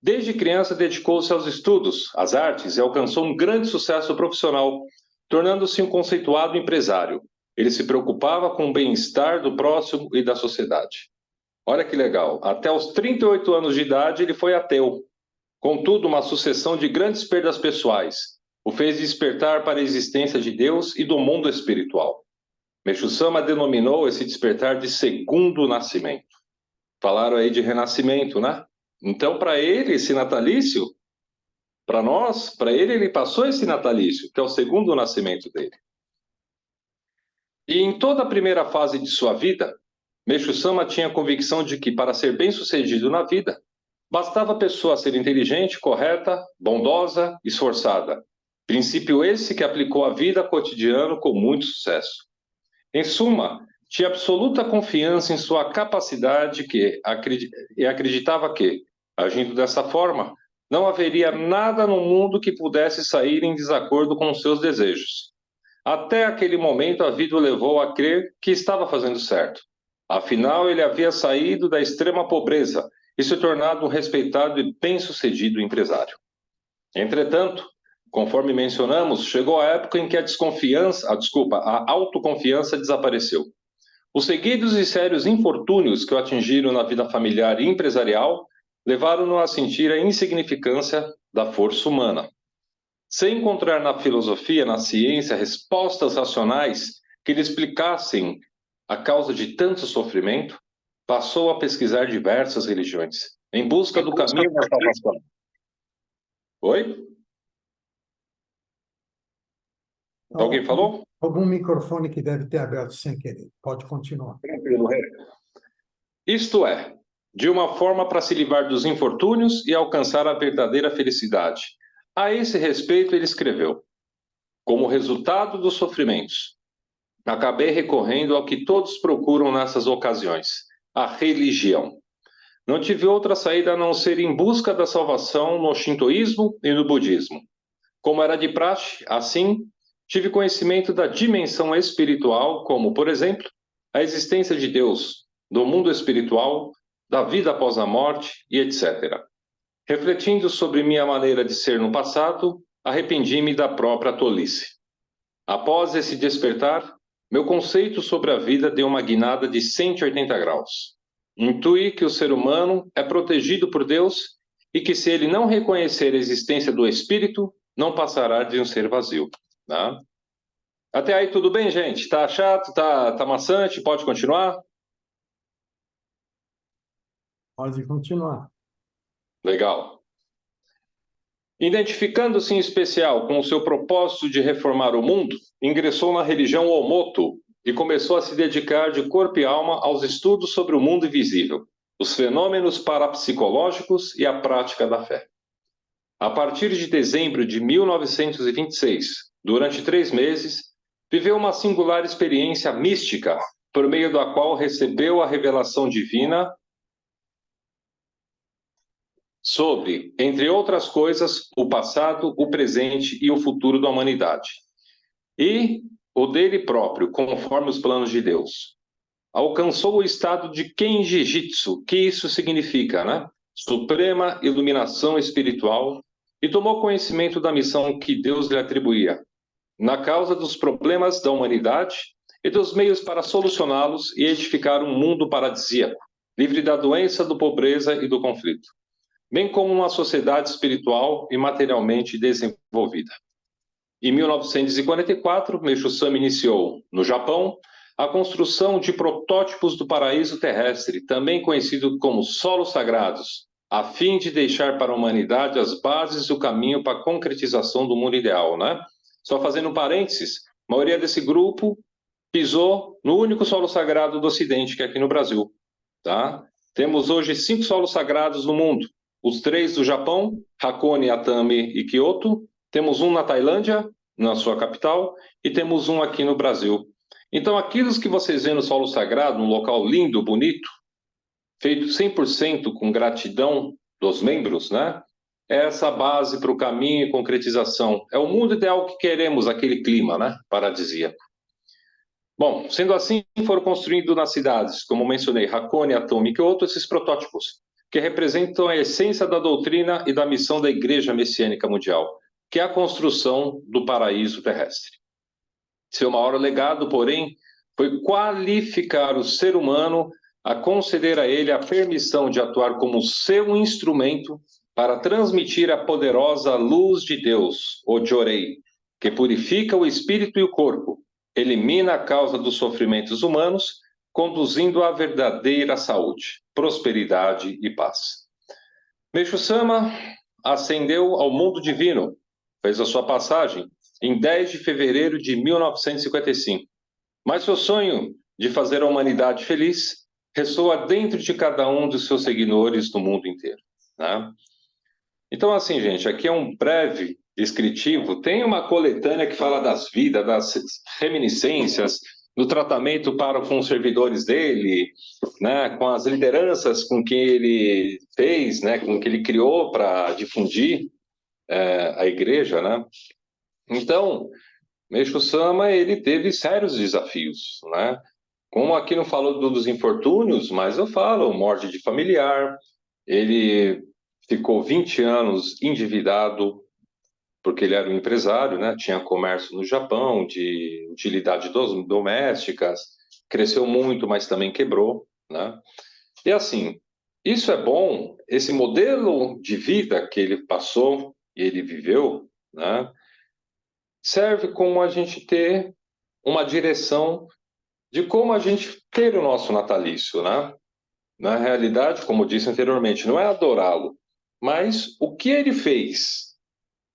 desde criança dedicou-se aos estudos, às artes e alcançou um grande sucesso profissional, tornando-se um conceituado empresário. Ele se preocupava com o bem-estar do próximo e da sociedade. Olha que legal, até os 38 anos de idade ele foi ateu. Contudo, uma sucessão de grandes perdas pessoais o fez despertar para a existência de Deus e do mundo espiritual. Meixo Sama denominou esse despertar de segundo nascimento. Falaram aí de renascimento, né? Então, para ele, esse natalício, para nós, para ele passou esse natalício, que é o segundo nascimento dele. E em toda a primeira fase de sua vida, Meixo Sama tinha a convicção de que, para ser bem-sucedido na vida, bastava a pessoa ser inteligente, correta, bondosa, esforçada. Princípio esse que aplicou à vida cotidiana com muito sucesso. Em suma, tinha absoluta confiança em sua capacidade e acreditava que, agindo dessa forma, não haveria nada no mundo que pudesse sair em desacordo com os seus desejos. Até aquele momento, a vida o levou a crer que estava fazendo certo. Afinal, ele havia saído da extrema pobreza e se tornado um respeitado e bem-sucedido empresário. Entretanto, conforme mencionamos, chegou a época em que a autoconfiança desapareceu. Os seguidos e sérios infortúnios que o atingiram na vida familiar e empresarial levaram-no a sentir a insignificância da força humana. Sem encontrar na filosofia, na ciência, respostas racionais que lhe explicassem a causa de tanto sofrimento, passou a pesquisar diversas religiões, em busca do caminho da salvação. Oi? Alguém falou? Algum microfone que deve ter aberto sem querer. Pode continuar. Tranquilo, isto é, de uma forma para se livrar dos infortúnios e alcançar a verdadeira felicidade. A esse respeito, ele escreveu: como resultado dos sofrimentos, acabei recorrendo ao que todos procuram nessas ocasiões, a religião. Não tive outra saída a não ser em busca da salvação no shintoísmo e no budismo. Como era de praxe, assim, tive conhecimento da dimensão espiritual, como, por exemplo, a existência de Deus, do mundo espiritual, da vida após a morte e etc. Refletindo sobre minha maneira de ser no passado, arrependi-me da própria tolice. Após esse despertar, meu conceito sobre a vida deu uma guinada de 180 graus. Intuí que o ser humano é protegido por Deus e que, se ele não reconhecer a existência do espírito, não passará de um ser vazio. Tá? Até aí tudo bem, gente? Tá chato? Tá maçante? Pode continuar? Pode continuar. Legal. Identificando-se em especial com o seu propósito de reformar o mundo, ingressou na religião Omoto e começou a se dedicar de corpo e alma aos estudos sobre o mundo invisível, os fenômenos parapsicológicos e a prática da fé. A partir de dezembro de 1926, durante 3 meses, viveu uma singular experiência mística, por meio da qual recebeu a revelação divina sobre, entre outras coisas, o passado, o presente e o futuro da humanidade. E o dele próprio, conforme os planos de Deus. Alcançou o estado de Kenji-jitsu, que isso significa, né? Suprema iluminação espiritual, e tomou conhecimento da missão que Deus lhe atribuía, na causa dos problemas da humanidade e dos meios para solucioná-los e edificar um mundo paradisíaco, livre da doença, da pobreza e do conflito, bem como uma sociedade espiritual e materialmente desenvolvida. Em 1944, Meixo Sama iniciou, no Japão, a construção de protótipos do paraíso terrestre, também conhecido como solos sagrados, a fim de deixar para a humanidade as bases do caminho para a concretização do mundo ideal, né? Só fazendo um parênteses, a maioria desse grupo pisou no único solo sagrado do Ocidente, que é aqui no Brasil, tá? Temos hoje 5 solos sagrados no mundo, os 3 do Japão, Hakone, Atami e Kyoto, temos um na Tailândia, na sua capital, e temos um aqui no Brasil. Então, aquilo que vocês veem no solo sagrado, um local lindo, bonito, feito 100% com gratidão dos membros, né? É essa base para o caminho e concretização. É o mundo ideal que queremos, aquele clima, né? Paradisíaco. Bom, sendo assim, foram construídos nas cidades, como mencionei, Hakone, Atami e Kyoto, esses protótipos, que representam a essência da doutrina e da missão da Igreja Messiânica Mundial, que é a construção do paraíso terrestre. Seu maior legado, porém, foi qualificar o ser humano a conceder a ele a permissão de atuar como seu instrumento para transmitir a poderosa luz de Deus, o Jorei, que purifica o espírito e o corpo, elimina a causa dos sofrimentos humanos, conduzindo à verdadeira saúde, prosperidade e paz. Meixo Sama ascendeu ao mundo divino, fez a sua passagem em 10 de fevereiro de 1955. Mas seu sonho de fazer a humanidade feliz ressoa dentro de cada um dos seus seguidores no mundo inteiro, né? Então, assim, gente, aqui é um breve descritivo. Tem uma coletânea que fala das vidas, das reminiscências, do tratamento com os servidores dele, né, com as lideranças com que ele fez, né, com que ele criou para difundir a igreja, né? Então, Meixo Sama, ele teve sérios desafios, né? Como aqui não falou dos infortúnios, mas eu falo, morte de familiar, ele ficou 20 anos endividado, porque ele era um empresário, né? Tinha comércio no Japão, de utilidades domésticas, cresceu muito, mas também quebrou, né? E assim, isso é bom, esse modelo de vida que ele passou e ele viveu, né? Serve como a gente ter uma direção de como a gente ter o nosso natalício, né? Na realidade, como eu disse anteriormente, não é adorá-lo, mas o que ele fez,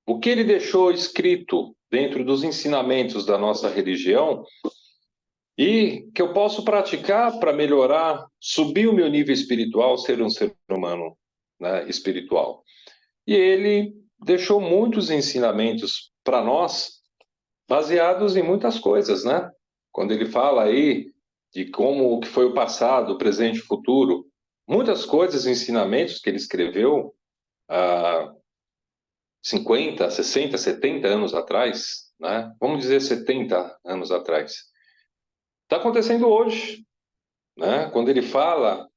o que ele deixou escrito dentro dos ensinamentos da nossa religião e que eu posso praticar para melhorar, subir o meu nível espiritual, ser um ser humano, né, espiritual. E ele deixou muitos ensinamentos para nós, baseados em muitas coisas, né? Quando ele fala aí de como que foi o passado, o presente e o futuro, muitas coisas, ensinamentos que ele escreveu há 50, 60, 70 anos atrás, né? Vamos dizer 70 anos atrás. Está acontecendo hoje, né? Quando ele fala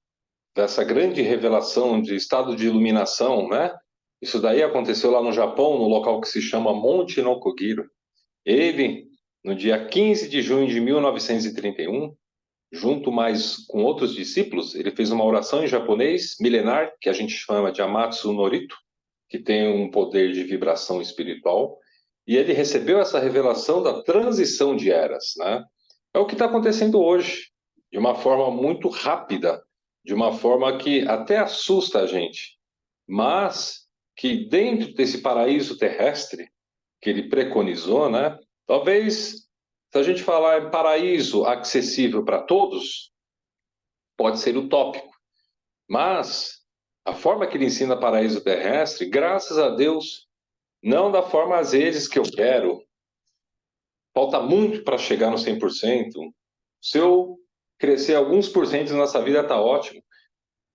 dessa grande revelação de estado de iluminação, né? Isso daí aconteceu lá no Japão, no local que se chama Monte Nokogiro. Ele, no dia 15 de junho de 1931, junto mais com outros discípulos, ele fez uma oração em japonês milenar, que a gente chama de Amatsu Norito, que tem um poder de vibração espiritual, e ele recebeu essa revelação da transição de eras, né? É o que está acontecendo hoje, de uma forma muito rápida, de uma forma que até assusta a gente, mas que dentro desse paraíso terrestre que ele preconizou, né? Talvez, se a gente falar em paraíso acessível para todos, pode ser utópico, mas a forma que ele ensina paraíso terrestre, graças a Deus, não da forma às vezes que eu quero. Falta muito para chegar no 100%. Se eu crescer alguns porcentos nessa vida, está ótimo.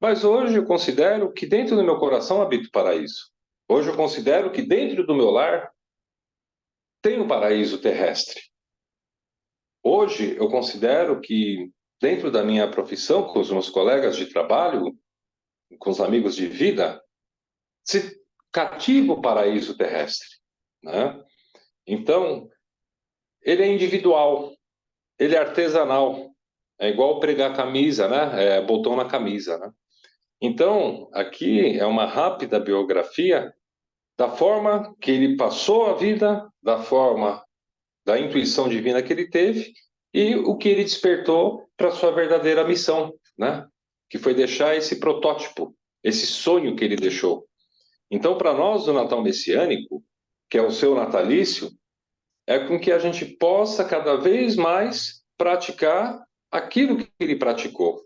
Mas hoje eu considero que dentro do meu coração habita o paraíso. Hoje eu considero que dentro do meu lar tem o paraíso terrestre. Hoje eu considero que dentro da minha profissão, com os meus colegas de trabalho, com os amigos de vida, se cativa o paraíso terrestre, né? Então, ele é individual, ele é artesanal, é igual pregar camisa, né? É botão na camisa, né? Então, aqui é uma rápida biografia da forma que ele passou a vida, da forma da intuição divina que ele teve e o que ele despertou para sua verdadeira missão, né? Que foi deixar esse protótipo, esse sonho que ele deixou. Então, para nós, o Natal Messiânico, que é o seu natalício, é com que a gente possa cada vez mais praticar aquilo que ele praticou,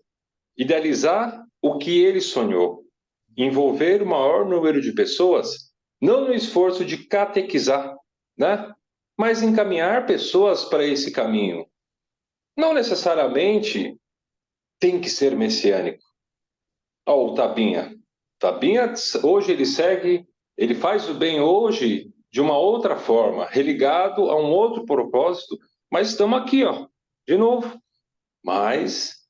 idealizar o que ele sonhou, envolver o maior número de pessoas, não no esforço de catequizar, né? Mas encaminhar pessoas para esse caminho. Não necessariamente tem que ser messiânico. Ó, o Tabinha. Tabinha, hoje ele segue, ele faz o bem hoje de uma outra forma, religado a um outro propósito, mas estamos aqui, ó, de novo. Mas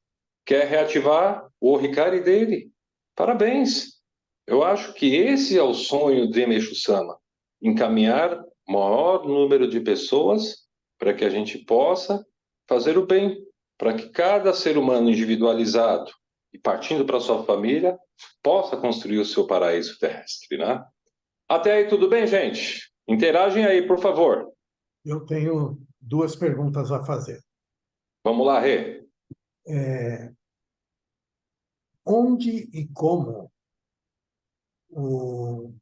quer reativar o Ricari dele. Parabéns. Eu acho que esse é o sonho de Meixo Sama, encaminhar o maior número de pessoas para que a gente possa fazer o bem, para que cada ser humano individualizado e partindo para sua família possa construir o seu paraíso terrestre, né? Até aí tudo bem, gente? Interagem aí, por favor. Eu tenho duas perguntas a fazer. Vamos lá, Rê. Onde e como o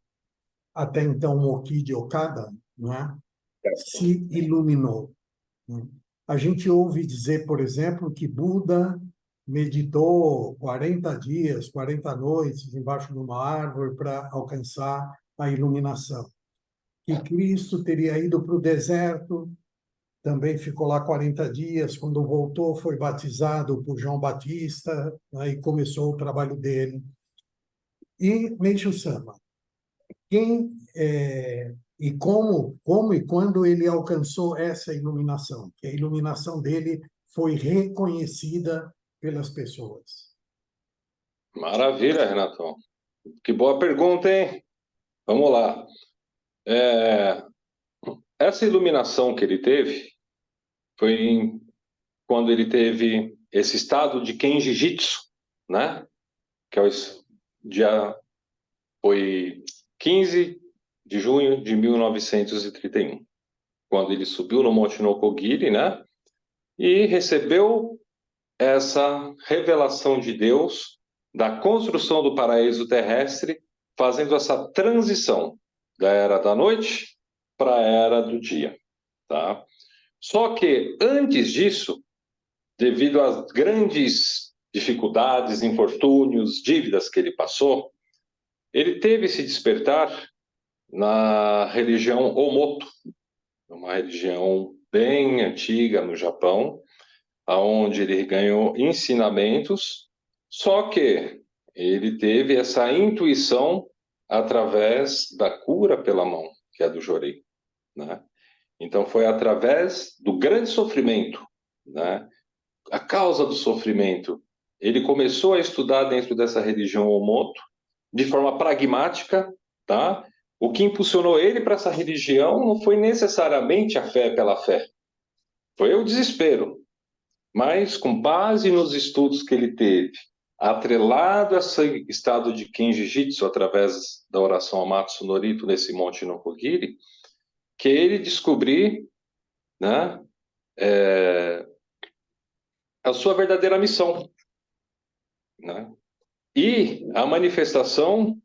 até então Moki de Okada, né, se iluminou, né? A gente ouve dizer, por exemplo, que Buda meditou 40 dias, 40 noites embaixo de uma árvore para alcançar a iluminação. Que Cristo teria ido para o deserto, também ficou lá 40 dias, quando voltou foi batizado por João Batista, né, e começou o trabalho dele. E Meishu Sama, quem e como e quando ele alcançou essa iluminação, que a iluminação dele foi reconhecida pelas pessoas. Maravilha, Renatão. Que boa pergunta, hein? Vamos lá. Essa iluminação que ele teve foi quando ele teve esse estado de Kenjijitsu, né? Que é o dia, foi 15 de junho de 1931, quando ele subiu no Monte Nokogiri, né? E recebeu essa revelação de Deus da construção do paraíso terrestre, fazendo essa transição da era da noite para a era do dia, tá? Só que antes disso, devido às grandes dificuldades, infortúnios, dívidas que ele passou, ele teve esse despertar na religião Omoto, uma religião bem antiga no Japão, aonde ele ganhou ensinamentos, só que ele teve essa intuição através da cura pela mão, que é do Jorei, né? Então foi através do grande sofrimento, né? A causa do sofrimento. Ele começou a estudar dentro dessa religião Omoto de forma pragmática, tá? O que impulsionou ele para essa religião não foi necessariamente a fé pela fé, foi o desespero. Mas, com base nos estudos que ele teve, atrelado a esse estado de Kenjijitsu através da oração Amatsu Norito nesse Monte Nokogiri, que ele descobriu, né, a sua verdadeira missão, né? E a manifestação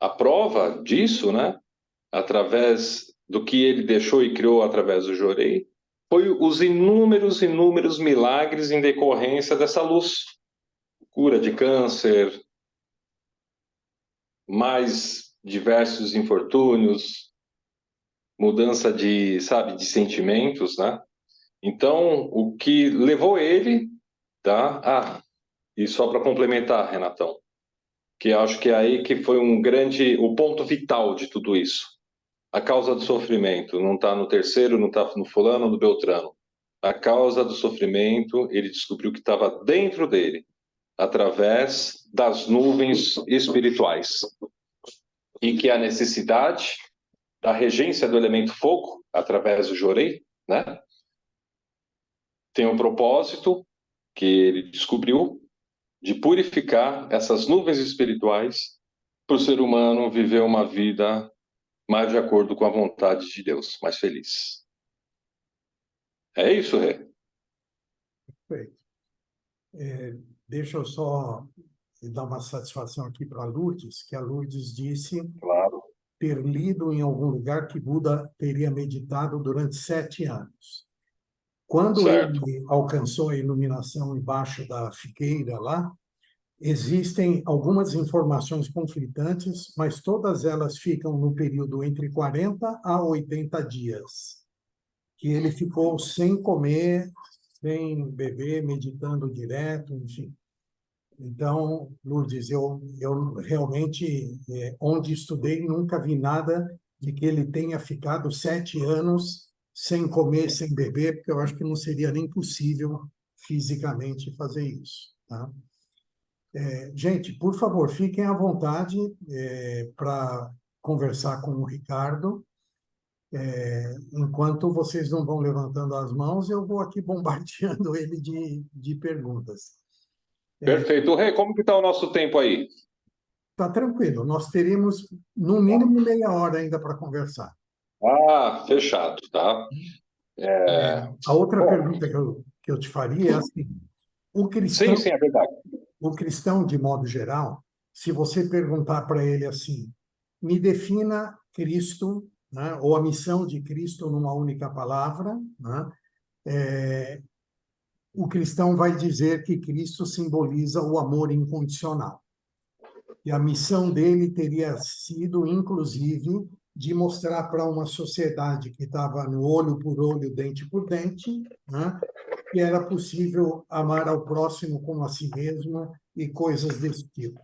A prova disso, né, através do que ele deixou e criou através do Jorei, foi os inúmeros, inúmeros milagres em decorrência dessa luz. Cura de câncer, mais diversos infortúnios, mudança de, sabe, de sentimentos, né? Então, o que levou ele, tá? Ah, e só para complementar, Renatão, que acho que é aí que foi o ponto vital de tudo isso. A causa do sofrimento não está no terceiro, não está no fulano, no Beltrano. A causa do sofrimento, ele descobriu que estava dentro dele, através das nuvens espirituais. E que a necessidade da regência do elemento fogo, através do Jorei, né? Tem um propósito que ele descobriu de purificar essas nuvens espirituais para o ser humano viver uma vida mais de acordo com a vontade de Deus, mais feliz. É isso, Rê? Perfeito. Deixa eu só dar uma satisfação aqui para a Lourdes, que a Lourdes disse Claro. ter lido em algum lugar que Buda teria meditado durante 7 anos. Quando Certo. ele alcançou a iluminação embaixo da figueira lá, existem algumas informações conflitantes, mas todas elas ficam no período entre 40 a 80 dias, que ele ficou sem comer, sem beber, meditando direto, enfim. Então, Lourdes, eu realmente, onde estudei, nunca vi nada de que ele tenha ficado 7 anos sem comer, sem beber, porque eu acho que não seria nem possível fisicamente fazer isso, tá? Gente, por favor, fiquem à vontade para conversar com o Ricardo. Enquanto vocês não vão levantando as mãos, eu vou aqui bombardeando ele de perguntas. Perfeito. Rê, como que está o nosso tempo aí? Tá tranquilo, nós teríamos no mínimo meia hora ainda para conversar. Ah, fechado, tá? A outra Bom, pergunta que eu te faria é assim: o cristão, sim, é verdade. o cristão, de modo geral, se você perguntar para ele assim, me defina Cristo, né, ou a missão de Cristo numa única palavra, né, o cristão vai dizer que Cristo simboliza o amor incondicional. E a missão dele teria sido, inclusive, de mostrar para uma sociedade que estava no olho por olho, dente por dente, né, que era possível amar ao próximo como a si mesmo e coisas desse tipo.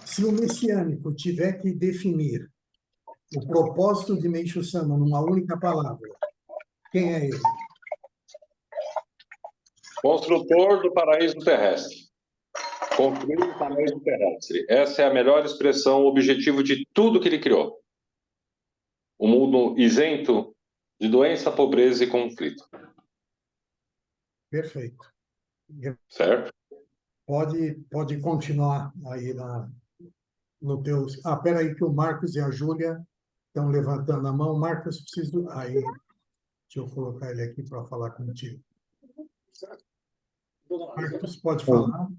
Se o messiânico tiver que definir o propósito de Meishu Sama numa única palavra, quem é ele? Construtor do paraíso terrestre. Construir o paraíso terrestre. Essa é a melhor expressão, o objetivo de tudo que ele criou. Um mundo isento de doença, pobreza e conflito. Perfeito. Certo? Pode continuar aí no teu... Ah, espera aí que o Marcos e a Júlia estão levantando a mão. Marcos, preciso... Aí, deixa eu colocar ele aqui para falar contigo. Marcos, pode falar.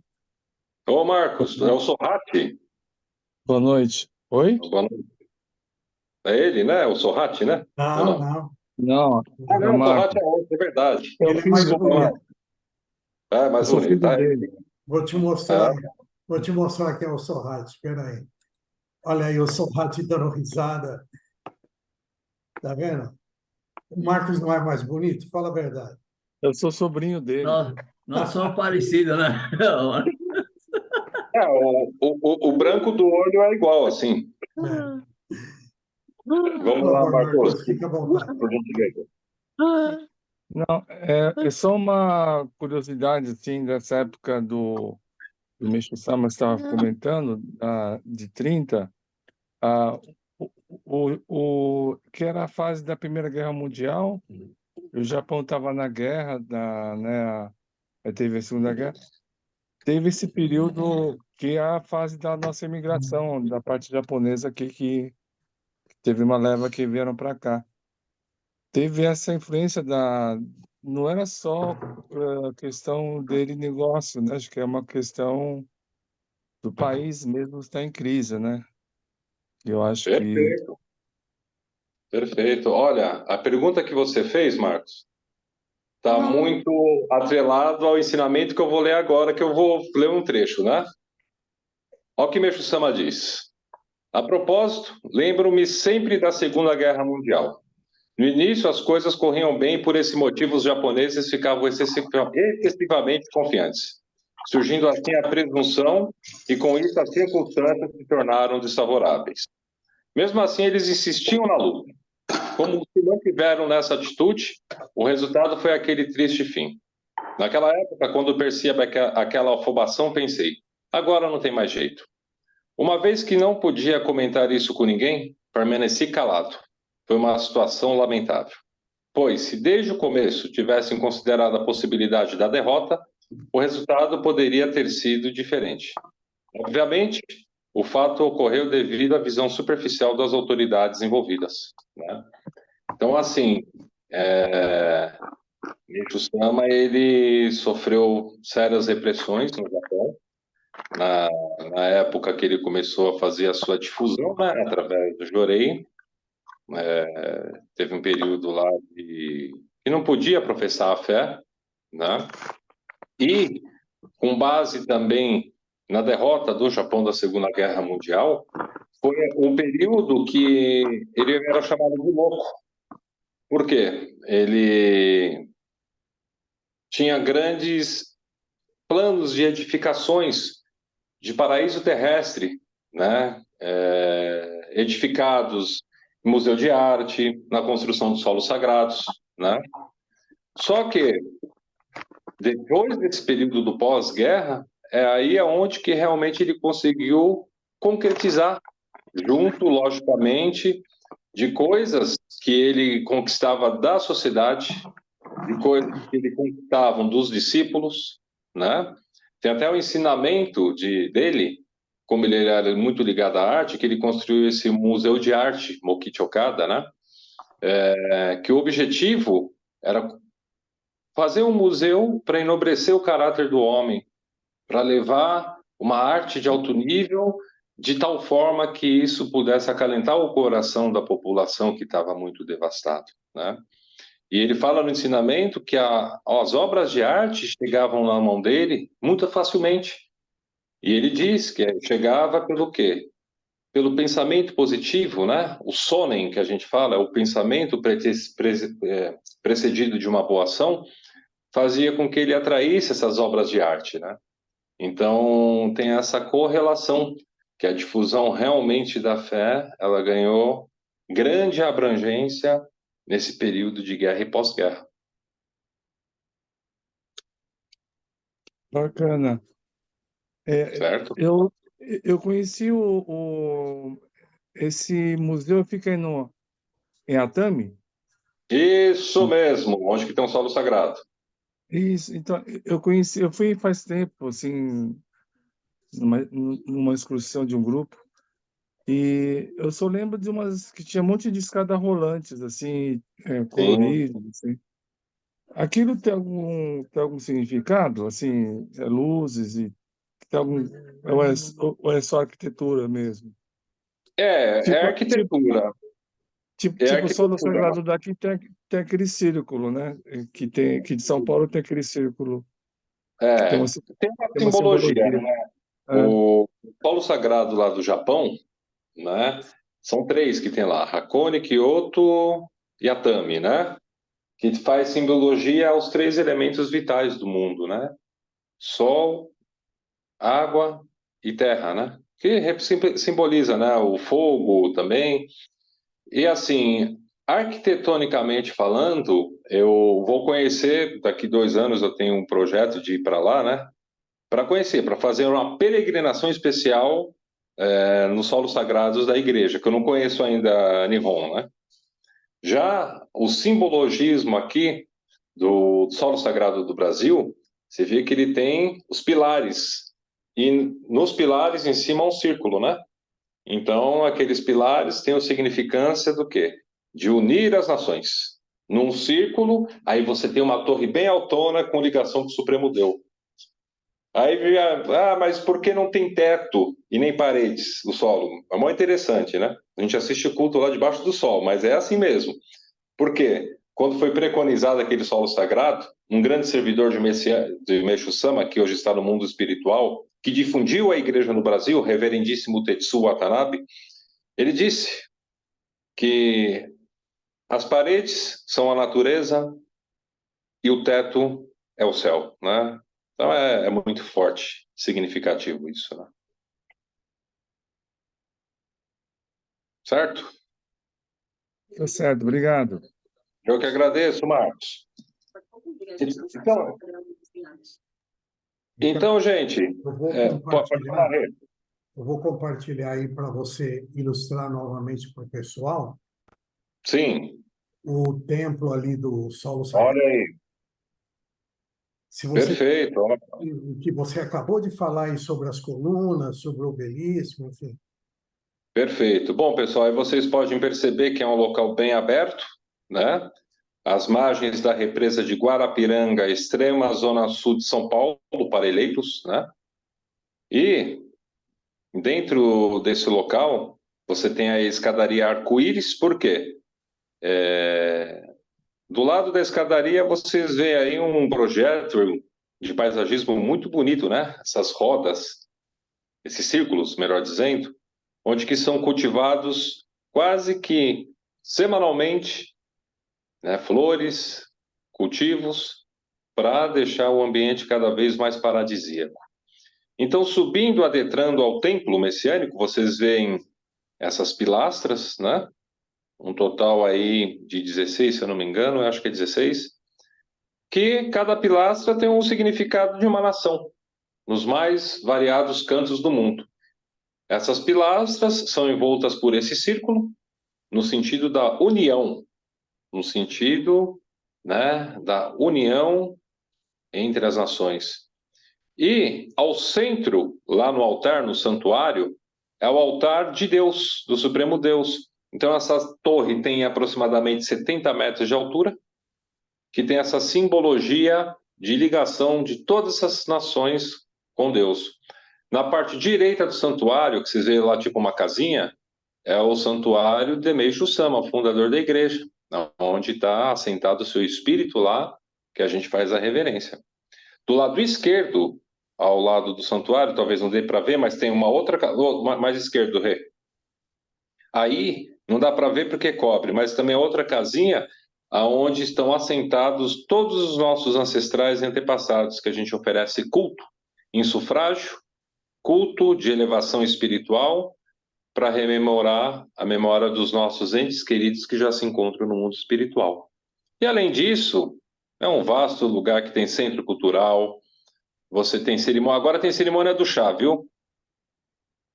Ô, Marcos, é o Sorrati? Boa noite. Oi? Boa noite. É ele, né? O Sorrati, né? Ou Não, não. Não, Ah, é não, o o Sorrati Marco. é outro, é verdade. É o Ele é filho mais do bonito. É, Eu mais sou bonito. filho Tá? dele. Vou te mostrar quem é o Sorrati. Espera aí. Olha aí o Sorrati dando risada. Tá vendo? O Marcos não é mais bonito? Fala a verdade. Eu sou sobrinho dele. Nós somos parecidos, né? É, o branco do olho é igual, assim. É. Vamos Por lá, favor, Marcos, Marcos, fica à vontade. por gentileza. Não, é só uma curiosidade, assim, dessa época do Meixo Sama estava comentando, de 30, ah, que era a fase da Primeira Guerra Mundial, o Japão estava na guerra, né, aí teve a Segunda Guerra, teve esse período que é a fase da nossa imigração, da parte japonesa aqui, que teve uma leva que vieram para cá. Teve essa influência não era só questão dele negócio, né? Acho que é uma questão do país mesmo estar em crise, né? Eu acho que Perfeito, perfeito. Olha, a pergunta que você fez, Marcos, está muito atrelado ao ensinamento que eu vou ler agora, que eu vou ler um trecho, né? Olha o que Meixo Sama diz. A propósito, lembro-me sempre da Segunda Guerra Mundial. No início, as coisas corriam bem e, por esse motivo, os japoneses ficavam excessivamente confiantes, surgindo assim a presunção e, com isso, as circunstâncias se tornaram desfavoráveis. Mesmo assim, eles insistiam na luta. Como se não tiveram nessa atitude, o resultado foi aquele triste fim. Naquela época, quando percebi aquela afobação, pensei, agora não tem mais jeito. Uma vez que não podia comentar isso com ninguém, permaneci calado. Foi uma situação lamentável. Pois, se desde o começo tivessem considerado a possibilidade da derrota, o resultado poderia ter sido diferente. Obviamente, o fato ocorreu devido à visão superficial das autoridades envolvidas, né? Então, assim, Meixo Sama, ele sofreu sérias repressões no Japão, na época que ele começou a fazer a sua difusão, né, através do Jorei. Teve um período lá que não podia professar a fé, né? E, com base também na derrota do Japão da Segunda Guerra Mundial, foi um período que ele era chamado de louco. Por quê? Ele tinha grandes planos de edificações de paraíso terrestre, né? Edificados em museu de arte, na construção dos solos sagrados, né? Só que depois desse período do pós-guerra, é aí onde que realmente ele conseguiu concretizar, junto, logicamente, de coisas que ele conquistava da sociedade, de coisas que ele conquistavam dos discípulos, né? Tem até o ensinamento dele, como ele era muito ligado à arte, que ele construiu esse museu de arte, Mokichi Okada, né? Que o objetivo era fazer um museu para enobrecer o caráter do homem, para levar uma arte de alto nível, de tal forma que isso pudesse acalentar o coração da população que estava muito devastado, né? E ele fala no ensinamento que as obras de arte chegavam na mão dele muito facilmente. E ele diz que chegava pelo quê? Pelo pensamento positivo, né? O sonen, que a gente fala, o pensamento precedido de uma boa ação, fazia com que ele atraísse essas obras de arte, né? Então, tem essa correlação, que a difusão realmente da fé, ela ganhou grande abrangência nesse período de guerra e pós-guerra. bacana. Certo? Eu conheci esse museu, fica em Atami. Isso mesmo, onde que tem um solo sagrado. Isso, então, eu fui faz tempo, assim, numa excursão de um grupo, e eu só lembro de umas que tinha um monte de escada rolantes, assim, Sim. coloridas, assim. Aquilo tem algum significado, assim, luzes e tem algum, ou é só arquitetura mesmo? É Tipo, arquitetura. tipo o Solo Sagrado daqui tem aquele círculo, né? Que de São Paulo tem aquele círculo. Tem uma simbologia, simbologia. né? O solo sagrado lá do Japão, né? São 3 que tem lá: Hakone, Kyoto e Atami, né? Que faz simbologia aos 3 elementos vitais do mundo, né? Sol, água e terra, né? Que simboliza, né? O fogo também. E assim, arquitetonicamente falando, eu vou conhecer, daqui 2 anos eu tenho um projeto de ir para lá, né? Para conhecer, para fazer uma peregrinação especial nos solos sagrados da igreja, que eu não conheço ainda Nihon, né? Já o simbologismo aqui do solo sagrado do Brasil, você vê que ele tem os pilares, e nos pilares em cima um círculo, né? Então, aqueles pilares têm a significância do quê? De unir as nações. Num círculo, aí você tem uma torre bem altona com ligação com o Supremo Deus. Aí, mas por que não tem teto e nem paredes o solo? É muito interessante, né? A gente assiste o culto lá debaixo do sol, mas é assim mesmo. Por quê? Quando foi preconizado aquele solo sagrado, um grande servidor de Meixo Sama, que hoje está no mundo espiritual, que difundiu a igreja no Brasil, o reverendíssimo Tetsu Watanabe, ele disse que as paredes são a natureza e o teto é o céu, né? Então é muito forte, significativo isso, né? Certo? Tá certo, obrigado. Eu que agradeço, Marcos. Então gente, Eu vou pode falar, compartilhar, Rê. eu vou compartilhar aí para você ilustrar novamente para o pessoal Sim, o templo ali do solo sagrado. olha aí, Se você, perfeito. o que você acabou de falar aí sobre as colunas, sobre o obelisco, enfim. Perfeito. Bom, pessoal, aí vocês podem perceber que é um local bem aberto, né? Às margens da represa de Guarapiranga, extrema zona sul de São Paulo, Parelheiros, né? E dentro desse local, você tem a escadaria Arco-Íris, por quê? Do lado da escadaria, vocês veem aí um projeto de paisagismo muito bonito, né? Essas rodas, esses círculos, melhor dizendo, onde que são cultivados quase que semanalmente, né, flores, cultivos, para deixar o ambiente cada vez mais paradisíaco. Então, subindo, adentrando ao templo messiânico, vocês veem essas pilastras, né? Um total aí de 16, se eu não me engano, eu acho que é 16, que cada pilastra tem um significado de uma nação, nos mais variados cantos do mundo. Essas pilastras são envoltas por esse círculo, no sentido da união, no sentido, né, da união entre as nações. E ao centro, lá no altar, no santuário, é o altar de Deus, do Supremo Deus. Então essa torre tem aproximadamente 70 metros de altura, que tem essa simbologia de ligação de todas essas nações com Deus. Na parte direita do santuário, que vocês veem lá tipo uma casinha, é o santuário de Meixo Sama, fundador da igreja, onde está assentado o seu espírito lá, que a gente faz a reverência. Do lado esquerdo, ao lado do santuário, talvez não dê para ver, mas tem uma outra, mais esquerdo, Rê. Aí não dá para ver porque cobre, mas também é outra casinha aonde estão assentados todos os nossos ancestrais e antepassados, que a gente oferece culto em sufrágio, culto de elevação espiritual, para rememorar a memória dos nossos entes queridos que já se encontram no mundo espiritual. E além disso, é um vasto lugar que tem centro cultural, você tem cerimônia, agora tem cerimônia do chá, viu?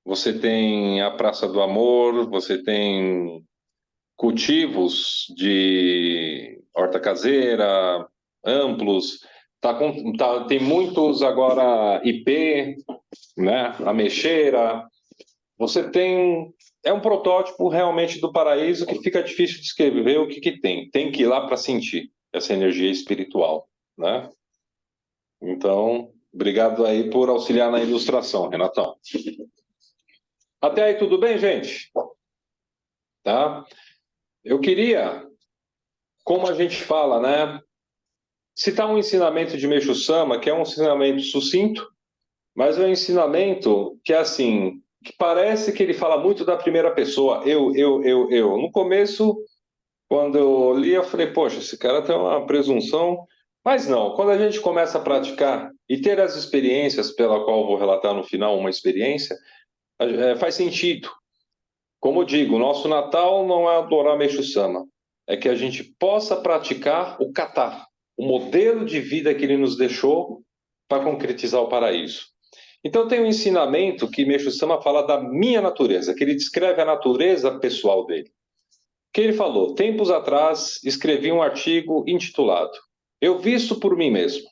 Você tem a Praça do Amor, você tem cultivos de horta caseira, amplos, tem muitos agora IP, né? Ameixeira. Você tem. É um protótipo realmente do paraíso que fica difícil de descrever o que tem. Tem que ir lá para sentir essa energia espiritual, né? Então, obrigado aí por auxiliar na ilustração, Renatão. Até aí tudo bem, gente? Tá? Eu queria, como a gente fala, né? Citar um ensinamento de Meixo Sama, que é um ensinamento sucinto, mas é um ensinamento que, assim, que parece que ele fala muito da primeira pessoa, eu. No começo, quando eu li, eu falei, poxa, esse cara tem uma presunção. Mas não, quando a gente começa a praticar e ter as experiências, pela qual eu vou relatar no final uma experiência, faz sentido. Como eu digo, o nosso Natal não é adorar Meixo Sama, é que a gente possa praticar o kata, o modelo de vida que ele nos deixou para concretizar o paraíso. Então tem um ensinamento que Meixo Sama fala da minha natureza, que ele descreve a natureza pessoal dele. Que ele falou, tempos atrás escrevi um artigo intitulado Eu visto por mim mesmo,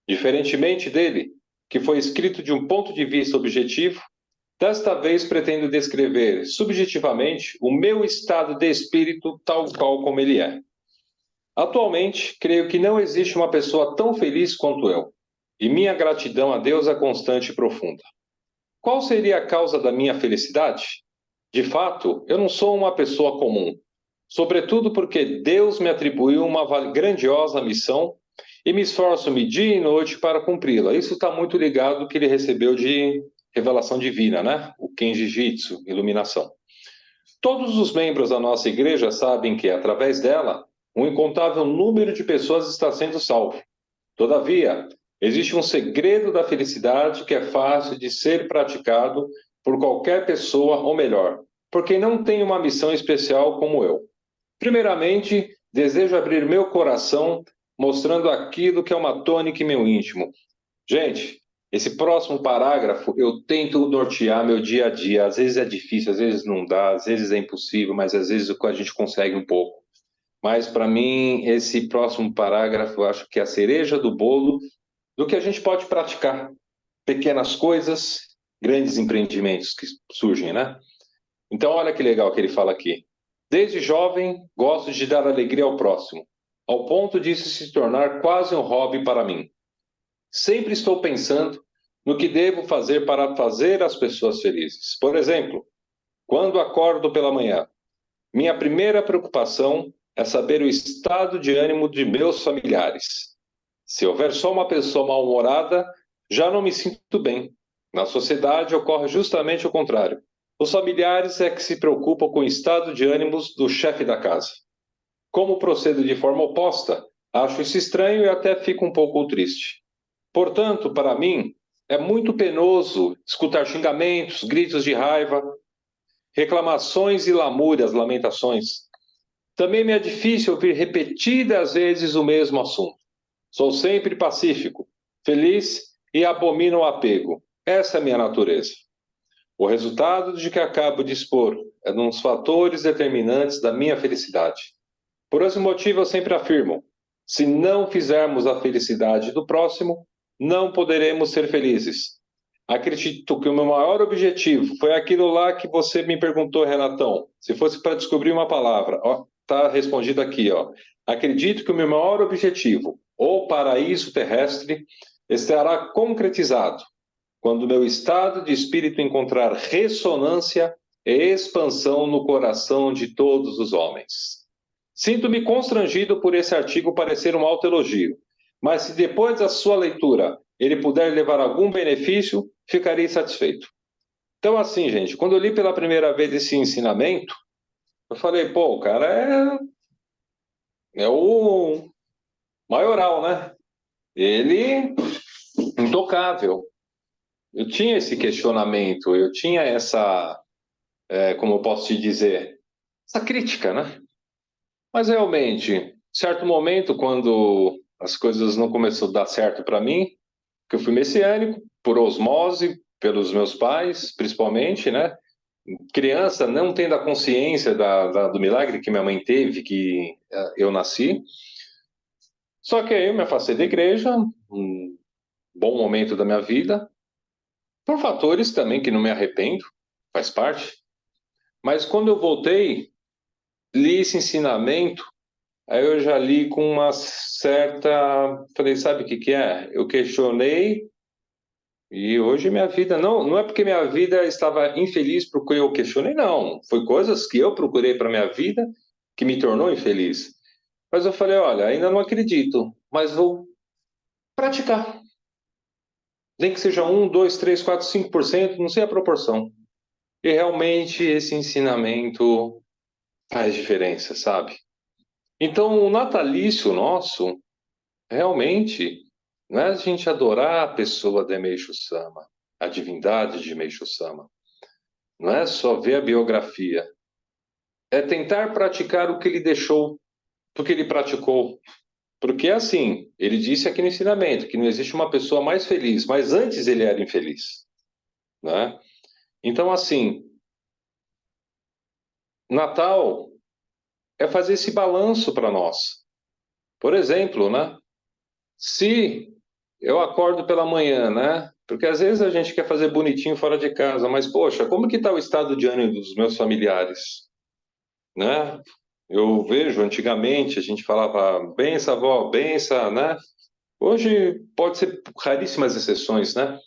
diferentemente dele, que foi escrito de um ponto de vista objetivo. Desta vez pretendo descrever subjetivamente o meu estado de espírito tal qual como ele é. Atualmente, creio que não existe uma pessoa tão feliz quanto eu. e minha gratidão a Deus é constante e profunda. Qual seria a causa da minha felicidade? De fato, eu não sou uma pessoa comum, sobretudo porque Deus me atribuiu uma grandiosa missão e me esforço dia e noite para cumpri-la. Isso está muito ligado ao que ele recebeu de revelação divina, né? O Kenji Jitsu, iluminação. Todos os membros da nossa igreja sabem que, através dela, um incontável número de pessoas está sendo salvo. Todavia, existe um segredo da felicidade que é fácil de ser praticado por qualquer pessoa, ou melhor, por quem não tem uma missão especial como eu. Primeiramente, desejo abrir meu coração mostrando aquilo que é uma tônica em meu íntimo. Gente, esse próximo parágrafo eu tento nortear meu dia a dia. Às vezes é difícil, às vezes não dá, às vezes é impossível, mas às vezes a gente consegue um pouco. Mas para mim, esse próximo parágrafo eu acho que é a cereja do bolo do que a gente pode praticar. Pequenas coisas, grandes empreendimentos que surgem, né? Então, olha que legal que ele fala aqui. Desde jovem, gosto de dar alegria ao próximo, ao ponto disso se tornar quase um hobby para mim. Sempre estou pensando no que devo fazer para fazer as pessoas felizes. Por exemplo, quando acordo pela manhã, minha primeira preocupação é saber o estado de ânimo de meus familiares. Se houver só uma pessoa mal-humorada, já não me sinto bem. Na sociedade ocorre justamente o contrário. Os familiares é que se preocupam com o estado de ânimos do chefe da casa. Como procedo de forma oposta, acho isso estranho e até fico um pouco triste. Portanto, para mim, é muito penoso escutar xingamentos, gritos de raiva, reclamações e lamúrias, lamentações. Também me é difícil ouvir repetidas vezes o mesmo assunto. Sou sempre pacífico, feliz e abomino o apego. Essa é a minha natureza. O resultado de que acabo de expor é um dos fatores determinantes da minha felicidade. Por esse motivo, eu sempre afirmo: se não fizermos a felicidade do próximo, não poderemos ser felizes. Acredito que o meu maior objetivo foi aquilo lá que você me perguntou, Renatão. Se fosse para descobrir uma palavra, está respondido aqui, ó. Acredito que o meu maior objetivo, o paraíso terrestre, estará concretizado quando meu estado de espírito encontrar ressonância e expansão no coração de todos os homens. Sinto-me constrangido por esse artigo parecer um autoelogio, mas se depois da sua leitura ele puder levar algum benefício, ficarei satisfeito. Então, assim, gente, quando eu li pela primeira vez esse ensinamento, eu falei, pô, o cara é o maioral, né? Ele, intocável. Eu tinha esse questionamento, eu tinha essa, como eu posso te dizer, essa crítica, né? Mas realmente, certo momento, quando as coisas não começaram a dar certo para mim, que eu fui messiânico, por osmose, pelos meus pais, principalmente, né? Criança, não tendo a consciência do milagre que minha mãe teve, que eu nasci. Só que aí eu me afastei da igreja, um bom momento da minha vida, por fatores também que não me arrependo, faz parte. Mas quando eu voltei, li esse ensinamento, aí eu já li com uma certa... Falei, sabe o que é? Eu questionei e hoje minha vida... Não é porque minha vida estava infeliz porque eu questionei, não. Foi coisas que eu procurei para minha vida que me tornou infeliz. Mas eu falei, olha, ainda não acredito, mas vou praticar. Nem que seja 1, 2, 3, 4, 5%, não sei a proporção. E realmente esse ensinamento faz diferença, sabe? Então, o natalício nosso, realmente, não é a gente adorar a pessoa de Meishu Sama, a divindade de Meishu Sama. Não é só ver a biografia. É tentar praticar o que ele deixou, porque ele praticou. Porque, assim, ele disse aqui no ensinamento que não existe uma pessoa mais feliz, mas antes ele era infeliz. Né? Então, assim, Natal é fazer esse balanço para nós. Por exemplo, né? Se eu acordo pela manhã, né? Porque às vezes a gente quer fazer bonitinho fora de casa, mas, poxa, como que está o estado de ânimo dos meus familiares? Né? Eu vejo, antigamente, a gente falava, benção, avó, benção, né? Hoje pode ser raríssimas exceções, né?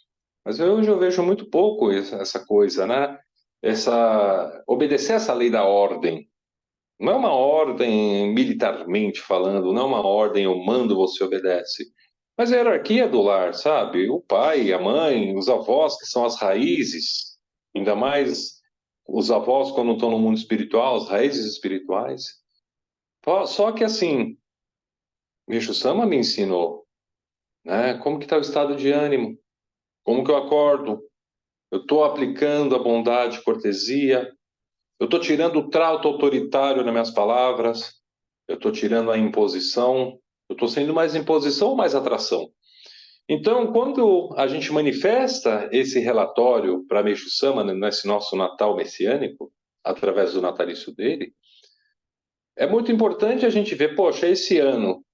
Mas hoje eu vejo muito pouco essa coisa, né? Obedecer essa lei da ordem. Não é uma ordem militarmente falando, não é uma ordem eu mando, você obedece. Mas a hierarquia do lar, sabe? O pai, a mãe, os avós, que são as raízes, ainda mais os avós quando estão no mundo espiritual, as raízes espirituais. Só que assim, Meixo Sama me ensinou, né? Como que está o estado de ânimo? Como que eu acordo? Eu estou aplicando a bondade, cortesia? Eu estou tirando o trato autoritário nas minhas palavras? Eu estou tirando a imposição? Eu estou sendo mais imposição ou mais atração? Então, quando a gente manifesta esse relatório para Meixo Sama, nesse nosso Natal messiânico, através do natalício dele, é muito importante a gente ver, poxa, esse ano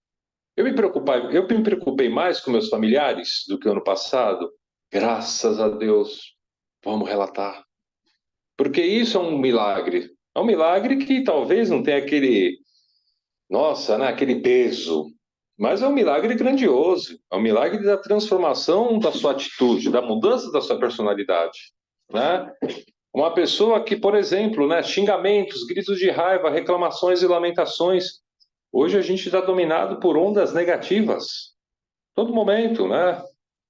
eu me preocupei mais com meus familiares do que o ano passado. Graças a Deus, vamos relatar. Porque isso é um milagre. É um milagre que talvez não tenha aquele, nossa, né, aquele peso. Mas é um milagre grandioso. É um milagre da transformação da sua atitude, da mudança da sua personalidade, né? Uma pessoa que, por exemplo, né, xingamentos, gritos de raiva, reclamações e lamentações. Hoje a gente está dominado por ondas negativas. Todo momento, né?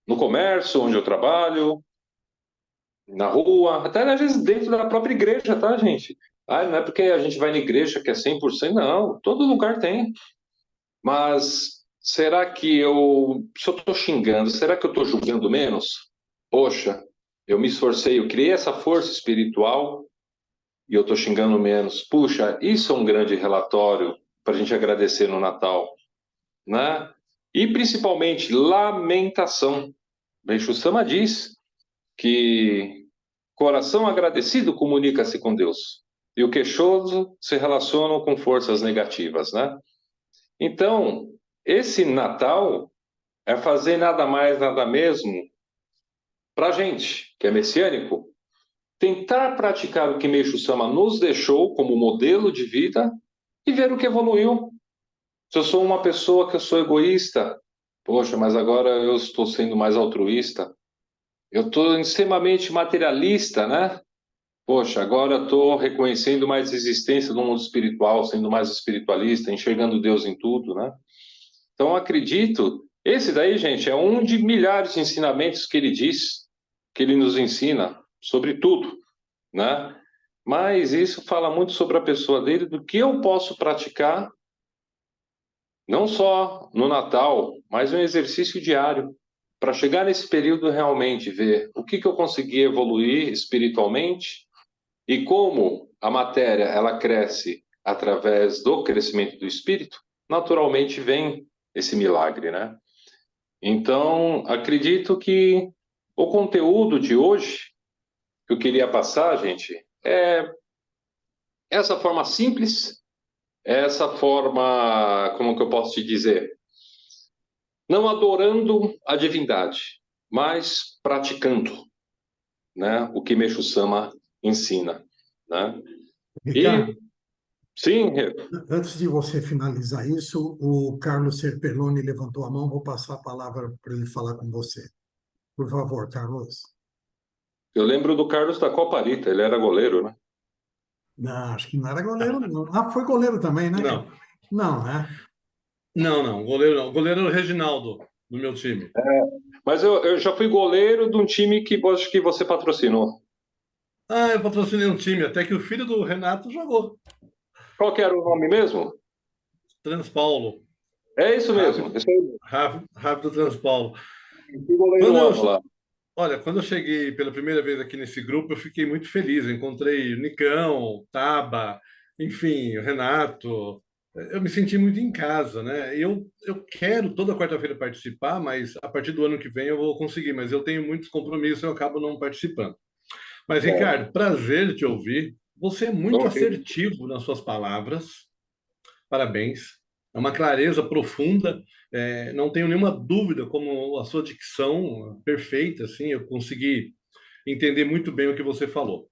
No comércio, onde eu trabalho, na rua, até às vezes dentro da própria igreja, tá, gente? Ah, não é porque a gente vai na igreja que é 100%, não. Todo lugar tem. Mas será que se eu estou xingando, será que eu estou julgando menos? Poxa, eu me esforcei, eu criei essa força espiritual e eu estou xingando menos. Puxa, isso é um grande relatório para a gente agradecer no Natal, né? E principalmente lamentação. Meixo Sama diz que coração agradecido comunica-se com Deus e o queixoso se relaciona com forças negativas, né? Então, esse Natal é fazer nada mais, nada mesmo para a gente, que é messiânico, tentar praticar o que Meixo Sama nos deixou como modelo de vida e ver o que evoluiu. Se eu sou uma pessoa que eu sou egoísta, poxa, mas agora eu estou sendo mais altruísta. Eu estou extremamente materialista, né? Poxa, agora estou reconhecendo mais existência no mundo espiritual, sendo mais espiritualista, enxergando Deus em tudo, né? Então, acredito, esse daí, gente, é um de milhares de ensinamentos que ele diz, que ele nos ensina sobre tudo, né? Mas isso fala muito sobre a pessoa dele, do que eu posso praticar, não só no Natal, mas um exercício diário, para chegar nesse período realmente ver o que eu consegui evoluir espiritualmente e como a matéria ela cresce através do crescimento do espírito, naturalmente vem esse milagre, né? Então, acredito que o conteúdo de hoje que eu queria passar, gente, é essa forma simples, essa forma, como que eu posso te dizer? Não adorando a divindade, mas praticando, né? O que Meixo Sama ensina, né? Ricardo, E, sim, antes de você finalizar isso, o Carlos Serpelloni levantou a mão, vou passar a palavra para ele falar com você. Por favor, Carlos. eu lembro do Carlos da Coparita, ele era goleiro, né? Não, acho que não era goleiro, não. Ah, foi goleiro também, né? Não, Não, né? não, goleiro não. Goleiro era o Reginaldo, do meu time. Mas eu já fui goleiro de um time que acho que você patrocinou. Ah, eu patrocinei um time, até que o filho do Renato jogou. Qual que era o nome mesmo? Transpaulo. É isso mesmo. Rápido, Isso aí. rápido Transpaulo. Eu fui goleiro Quando um eu, ano lá. olha, quando eu cheguei pela primeira vez aqui nesse grupo, eu fiquei muito feliz. Eu encontrei o Nicão, Taba, enfim, o Renato. Eu me senti muito em casa, né? Eu quero toda quarta-feira participar, mas a partir do ano que vem eu vou conseguir. Mas eu tenho muitos compromissos e eu acabo não participando. Mas, É. Ricardo, prazer te ouvir. Você é muito Ok. assertivo nas suas palavras. Parabéns. É uma clareza profunda. Não tenho nenhuma dúvida como a sua dicção perfeita, assim, eu consegui entender muito bem o que você falou.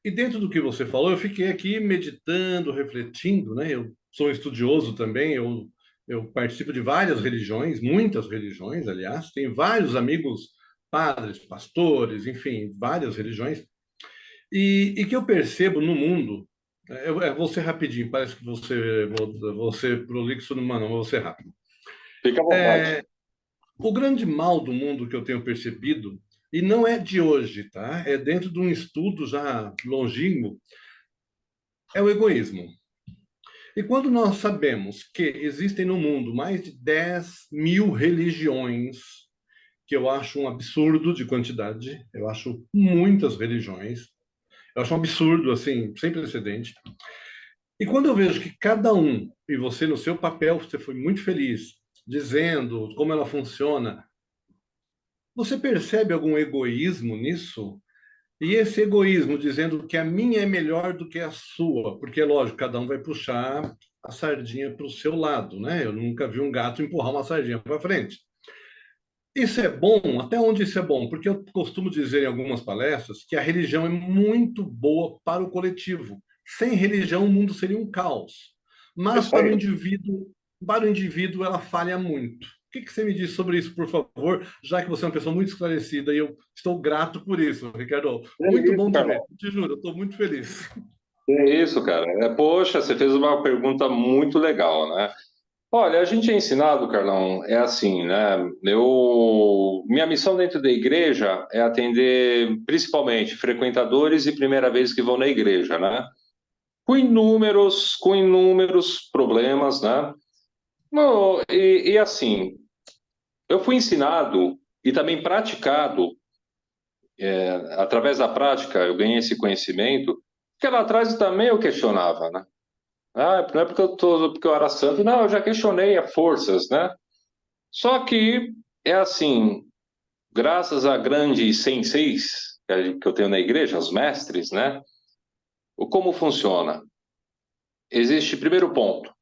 E dentro do que você falou, eu fiquei aqui meditando, refletindo, né? Eu sou um estudioso também, eu Eu participo de várias religiões, muitas religiões, aliás, tenho vários amigos padres, pastores, enfim, várias religiões, e que eu percebo no mundo, eu vou ser rapidinho, parece que vou ser prolixo, não, mas vou ser rápido. Fica à vontade. O grande mal do mundo que eu tenho percebido, e não é de hoje, tá? É dentro de um estudo já longínquo, é o egoísmo. E quando nós sabemos que existem no mundo mais de 10.000 religiões, que eu acho um absurdo de quantidade, eu acho muitas religiões, eu acho um absurdo, assim, sem precedente. E quando eu vejo que cada um, e você no seu papel, você foi muito feliz, dizendo como ela funciona, você percebe algum egoísmo nisso? E esse egoísmo dizendo que a minha é melhor do que a sua, porque, lógico, cada um vai puxar a sardinha para o seu lado, né? Eu nunca vi um gato empurrar uma sardinha para frente. Isso é bom? Até onde isso é bom? Porque eu costumo dizer em algumas palestras que a religião é muito boa para o coletivo. Sem religião, o mundo seria um caos. Mas para o indivíduo, ela falha muito. O que você me diz sobre isso, por favor? Já que você é uma pessoa muito esclarecida e eu estou grato por isso, Ricardo. Muito bom te ver. Te juro, eu estou muito feliz. É isso, cara. Poxa, você fez uma pergunta muito legal, né? Olha, a gente é ensinado, Carlão, é assim, né? Minha missão dentro da igreja é atender principalmente frequentadores e primeira vez que vão na igreja, né? Com inúmeros problemas, né? E assim, eu fui ensinado e também praticado, através da prática, eu ganhei esse conhecimento, que lá atrás também eu questionava, né? Ah, não é porque eu era santo, não, eu já questionei a forças, né? Só que é assim, graças a grandes senseis que eu tenho na igreja, os mestres, né? Como funciona? Existe, primeiro ponto,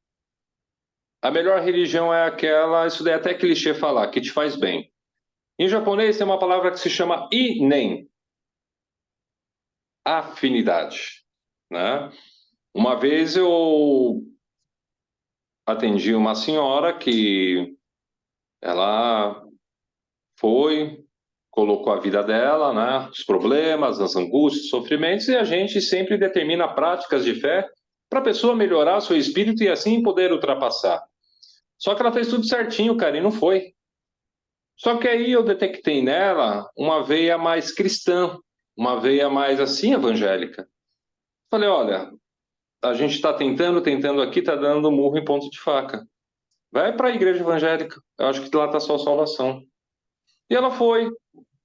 a melhor religião é aquela, isso daí é até clichê falar, que te faz bem. Em japonês tem uma palavra que se chama inen, afinidade, né? Uma vez eu atendi uma senhora que ela colocou a vida dela, né? Os problemas, as angústias, os sofrimentos, e a gente sempre determina práticas de fé para a pessoa melhorar seu espírito e assim poder ultrapassar. Só que ela fez tudo certinho, cara, e não foi. Só que aí eu detectei nela uma veia mais cristã, uma veia mais assim evangélica. Falei, olha, a gente está tentando aqui, está dando murro em ponto de faca. Vai para a igreja evangélica, eu acho que lá está a sua salvação. E ela foi.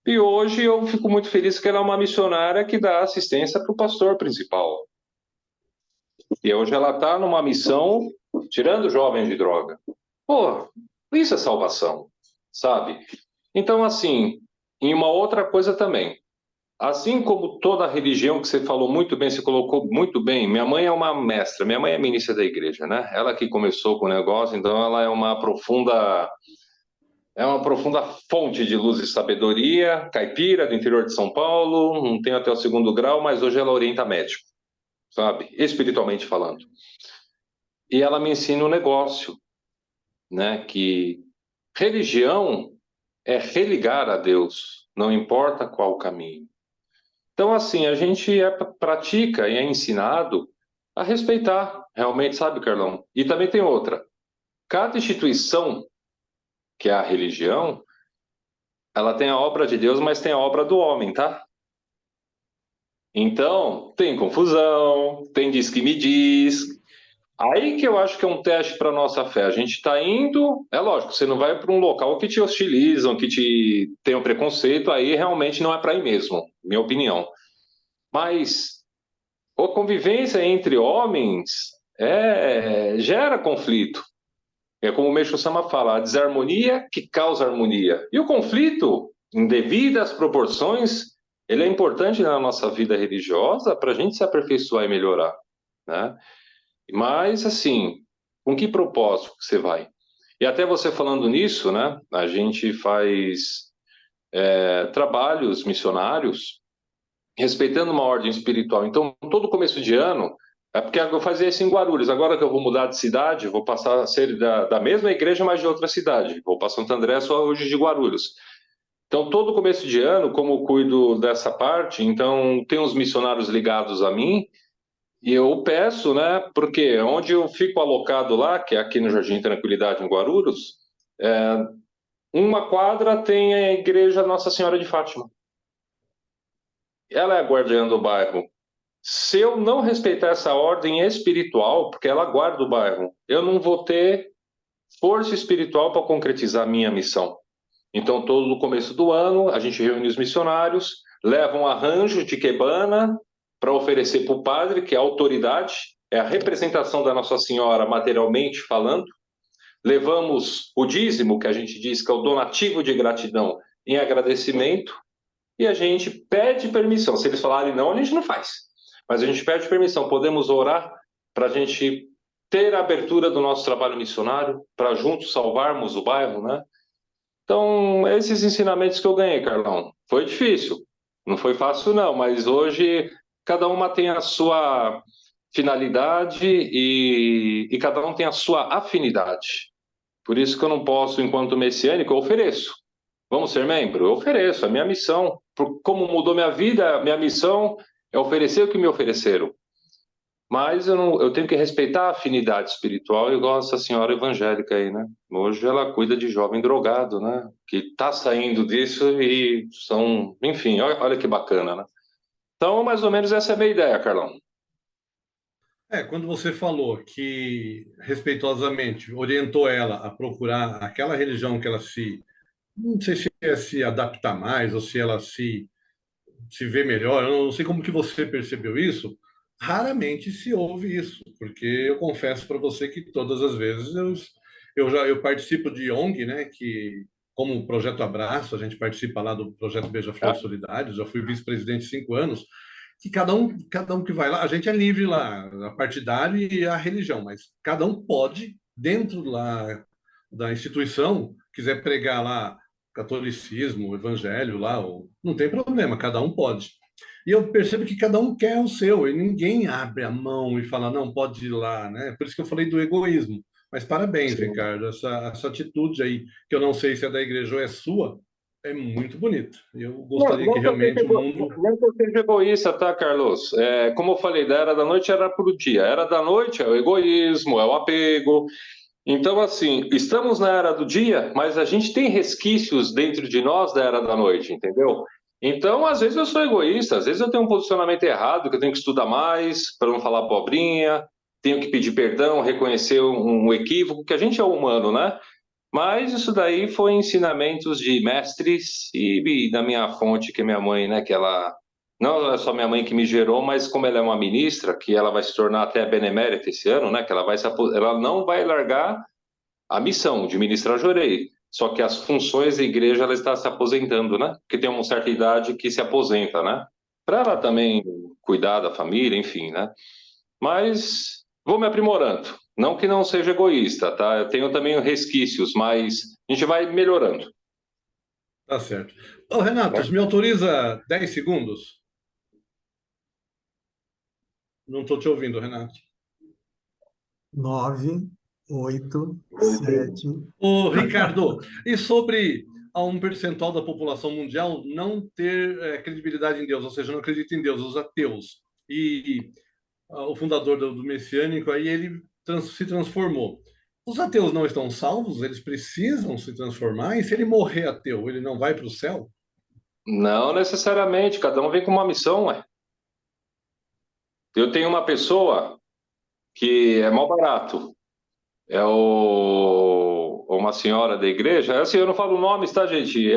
E hoje eu fico muito feliz que ela é uma missionária que dá assistência para o pastor principal. E hoje ela está numa missão tirando jovens de droga. Pô, isso é salvação, sabe? Então, assim, em uma outra coisa também. Assim como toda religião que você falou muito bem, você colocou muito bem, minha mãe é uma mestra, minha mãe é ministra da igreja, né? Ela que começou com o negócio, então ela é uma profunda fonte de luz e sabedoria, caipira do interior de São Paulo, não tem até o 2º grau, mas hoje ela orienta médico, sabe? Espiritualmente falando. E ela me ensina um negócio, né? Que religião é religar a Deus, não importa qual caminho. Então, assim, a gente pratica e é ensinado a respeitar, realmente, sabe, Carlão? E também tem outra. Cada instituição, que é a religião, ela tem a obra de Deus, mas tem a obra do homem, tá? Então, tem confusão, tem diz que me diz. Aí que eu acho que é um teste para nossa fé. A gente está indo, é lógico, você não vai para um local que te hostilizam, que te tem um preconceito, aí realmente não é para ir mesmo, minha opinião. Mas a convivência entre homens gera conflito. É como o Meixo Sama fala, a desarmonia que causa harmonia. E o conflito, em devidas proporções, ele é importante na nossa vida religiosa para a gente se aperfeiçoar e melhorar, né? Mas, assim, com que propósito que você vai? E até você falando nisso, né? A gente faz trabalhos missionários respeitando uma ordem espiritual. Então, todo começo de ano, É porque eu fazia isso em Guarulhos. Agora que eu vou mudar de cidade, vou passar a ser da mesma igreja, mas de outra cidade. Vou para Santo André, só hoje de Guarulhos. Então, todo começo de ano, como eu cuido dessa parte, então tem uns missionários ligados a mim, e eu peço, né? Porque onde eu fico alocado lá, que é aqui no Jardim Tranquilidade, em Guarulhos, uma quadra tem a igreja Nossa Senhora de Fátima. Ela é a guardiã do bairro. Se eu não respeitar essa ordem espiritual, porque ela guarda o bairro, eu não vou ter força espiritual para concretizar a minha missão. Então, todo no começo do ano, a gente reúne os missionários, leva um arranjo de quebana para oferecer para o padre, que é a autoridade, é a representação da Nossa Senhora materialmente falando. Levamos o dízimo, que a gente diz que é o donativo de gratidão, em agradecimento, e a gente pede permissão. Se eles falarem não, a gente não faz. Mas a gente pede permissão. Podemos orar para a gente ter a abertura do nosso trabalho missionário, para juntos salvarmos o bairro, né? Então, esses ensinamentos que eu ganhei, Carlão, foi difícil. Não foi fácil, não, mas hoje cada uma tem a sua finalidade e cada um tem a sua afinidade. Por isso que eu não posso, enquanto messiânico, eu ofereço. Vamos ser membro? Eu ofereço, a minha missão. Como mudou minha vida, minha missão é oferecer o que me ofereceram. Mas eu tenho que respeitar a afinidade espiritual, igual essa senhora evangélica aí, né? Hoje ela cuida de jovem drogado, né? Que está saindo disso e são... Enfim, olha que bacana, né? Então, mais ou menos essa é a minha ideia, Carlão. Quando você falou que, respeitosamente, orientou ela a procurar aquela religião que ela não sei se é se adaptar mais ou se ela se vê melhor, eu não sei como que você percebeu isso, raramente se ouve isso, porque eu confesso para você que todas as vezes eu participo de ONG, né, que como o Projeto Abraço, a gente participa lá do Projeto Beija-Flor Solidário, já fui vice-presidente 5 anos, que cada um que vai lá, a gente é livre lá, a partidário e a religião, mas cada um pode, dentro lá da instituição, quiser pregar lá catolicismo, evangelho lá, não tem problema, cada um pode. E eu percebo que cada um quer o seu, e ninguém abre a mão e fala, não, pode ir lá, né? Por isso que eu falei do egoísmo. Mas parabéns, Sim. Ricardo, essa atitude aí, que eu não sei se é da igreja ou é sua, é muito bonita. Eu gostaria que realmente o mundo... Não que eu seja egoísta, tá, Carlos? Como eu falei, da era da noite era para o dia. Era da noite é o egoísmo, é o apego. Então, assim, estamos na era do dia, mas a gente tem resquícios dentro de nós da era da noite, entendeu? Então, às vezes eu sou egoísta, às vezes eu tenho um posicionamento errado, que eu tenho que estudar mais para não falar abobrinha, tenho que pedir perdão, reconhecer um equívoco, que a gente é humano, né? Mas isso daí foi ensinamentos de mestres e da minha fonte, que é minha mãe, né? Que ela não é só minha mãe que me gerou, mas como ela é uma ministra, que ela vai se tornar até benemérita esse ano, né? Que ela não vai largar a missão de ministrar jurei. Só que as funções da igreja ela está se aposentando, né? Porque tem uma certa idade que se aposenta, né? Para ela também cuidar da família, enfim, né? Mas vou me aprimorando. Não que não seja egoísta, tá? Eu tenho também resquícios, mas a gente vai melhorando. Tá certo. Ô, Renato, me autoriza 10 segundos? Não estou te ouvindo, Renato. 9, 8, 7. Ô, Ricardo, e sobre um percentual da população mundial não ter credibilidade em Deus, ou seja, não acredita em Deus, os ateus, e o fundador do Messiânico, aí ele se transformou. Os ateus não estão salvos? Eles precisam se transformar? E se ele morrer ateu, ele não vai para o céu? Não necessariamente, cada um vem com uma missão, ué. Eu tenho uma pessoa que é mal barato. É uma senhora da igreja. Assim, eu não falo nomes, tá, gente?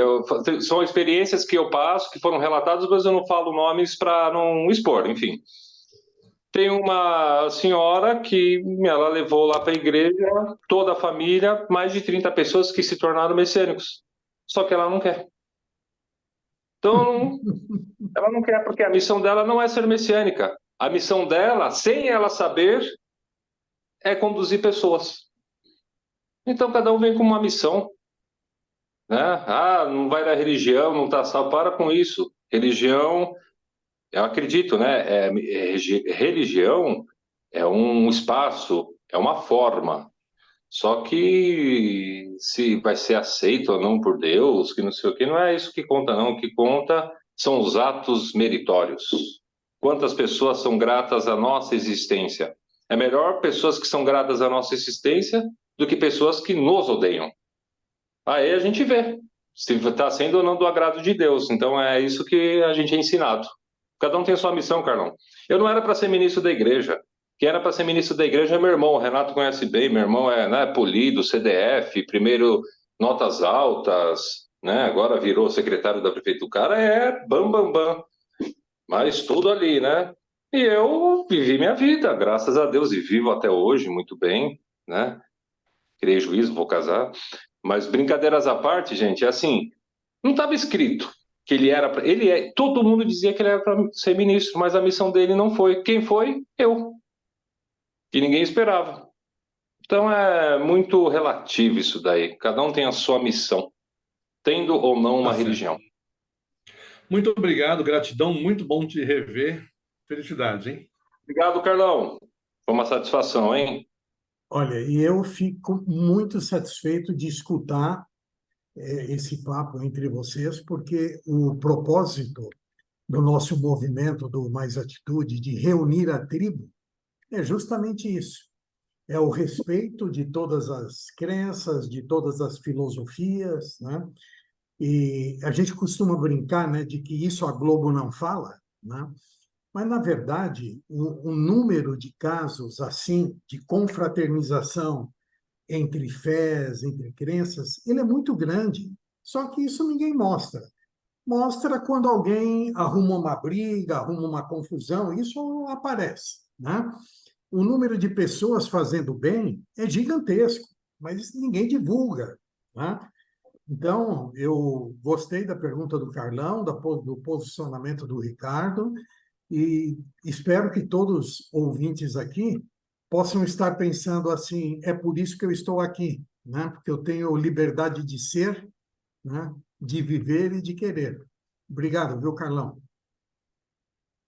São experiências que eu passo, que foram relatadas, mas eu não falo nomes para não expor, enfim. Tem uma senhora que ela levou lá para a igreja toda a família, mais de 30 pessoas que se tornaram messiânicos. Só que ela não quer. Então, ela não quer porque a missão dela não é ser messiânica. A missão dela, sem ela saber, é conduzir pessoas. Então, cada um vem com uma missão. Né? Não vai da religião, não está salvo. Para com isso. Religião, eu acredito, né? Religião é um espaço, é uma forma. Só que se vai ser aceito ou não por Deus, que não sei o que, não é isso que conta, não. O que conta são os atos meritórios. Quantas pessoas são gratas à nossa existência? É melhor pessoas que são gratas à nossa existência do que pessoas que nos odeiam. Aí a gente vê se está sendo ou não do agrado de Deus. Então é isso que a gente é ensinado. Cada um tem a sua missão, Carlão. Eu não era para ser ministro da igreja. Quem era para ser ministro da igreja é meu irmão. O Renato conhece bem. Meu irmão é, né, polido, CDF, primeiro notas altas, né? Agora virou secretário da prefeitura. O cara é bam, bam, bam. Mas tudo ali, né? E eu vivi minha vida, graças a Deus, e vivo até hoje muito bem, né? Criei juízo, vou casar. Mas brincadeiras à parte, gente, é assim, não estava escrito que ele era, todo mundo dizia que ele era para ser ministro, mas a missão dele não foi. Quem foi? Eu. E ninguém esperava. Então é muito relativo isso daí. Cada um tem a sua missão, tendo ou não uma religião. Muito obrigado, gratidão, muito bom te rever. Felicidades, hein? Obrigado, Carlão. Foi uma satisfação, hein? Olha, e eu fico muito satisfeito de escutar esse papo entre vocês, porque o propósito do nosso movimento do Mais Atitude, de reunir a tribo, é justamente isso. É o respeito de todas as crenças, de todas as filosofias, né? E a gente costuma brincar, né, de que isso a Globo não fala, né? Mas, na verdade, o número de casos assim, de confraternização entre fés, entre crenças, ele é muito grande. Só que isso ninguém mostra. Mostra quando alguém arruma uma briga, arruma uma confusão, isso aparece, né? O número de pessoas fazendo bem é gigantesco, mas ninguém divulga, né? Então, eu gostei da pergunta do Carlão, do posicionamento do Ricardo, e espero que todos os ouvintes aqui possam estar pensando assim, é por isso que eu estou aqui, né? Porque eu tenho liberdade de ser, né? De viver e de querer. Obrigado, viu, Carlão?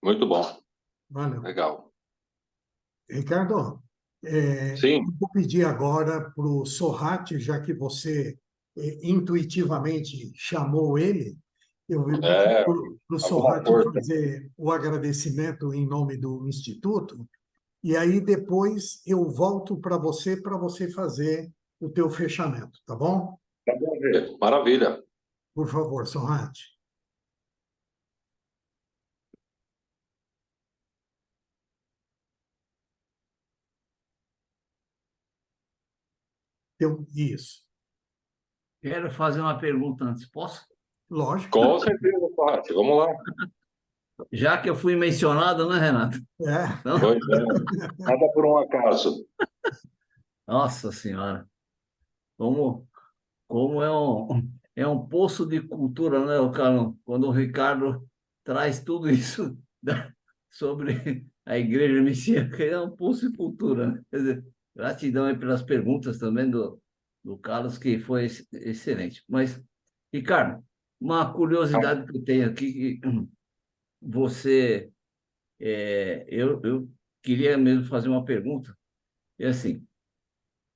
Muito bom. Valeu. Legal. Ricardo, Sim. eu vou pedir agora para o Sorrati, já que você intuitivamente chamou ele, eu vou pedir para o Sorrati fazer o agradecimento em nome do Instituto, e aí depois eu volto para você fazer o teu fechamento, tá bom? Maravilha. Por favor, Sorrati. Isso. Quero fazer uma pergunta antes, posso? Lógico. Com certeza, Sorrati. Vamos lá. Já que eu fui mencionado, né, Renato? Então... Pois é. Nada por um acaso. Nossa Senhora. Como é um poço de cultura, né, Carlão? Quando o Ricardo traz tudo isso sobre a igreja messiânica, é um poço de cultura, né? Quer dizer, gratidão aí pelas perguntas também do Carlos, que foi excelente. Mas, Ricardo, uma curiosidade que eu tenho aqui, que você... eu queria mesmo fazer uma pergunta. É assim,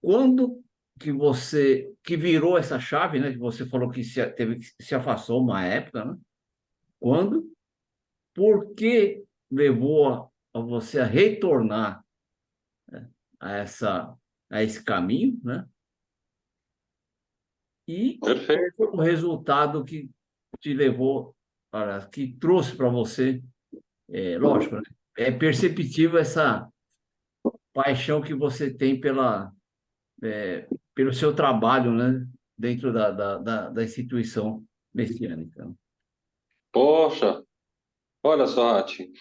quando que virou essa chave, né? Que você falou que se afastou uma época, né? Quando? Por que levou a você a retornar, né, a esse caminho, né? E Perfeito. o resultado que te levou, que trouxe para você, lógico, né? É perceptível essa paixão que você tem pelo seu trabalho, né, dentro da instituição messiânica. Poxa, olha só, Ati.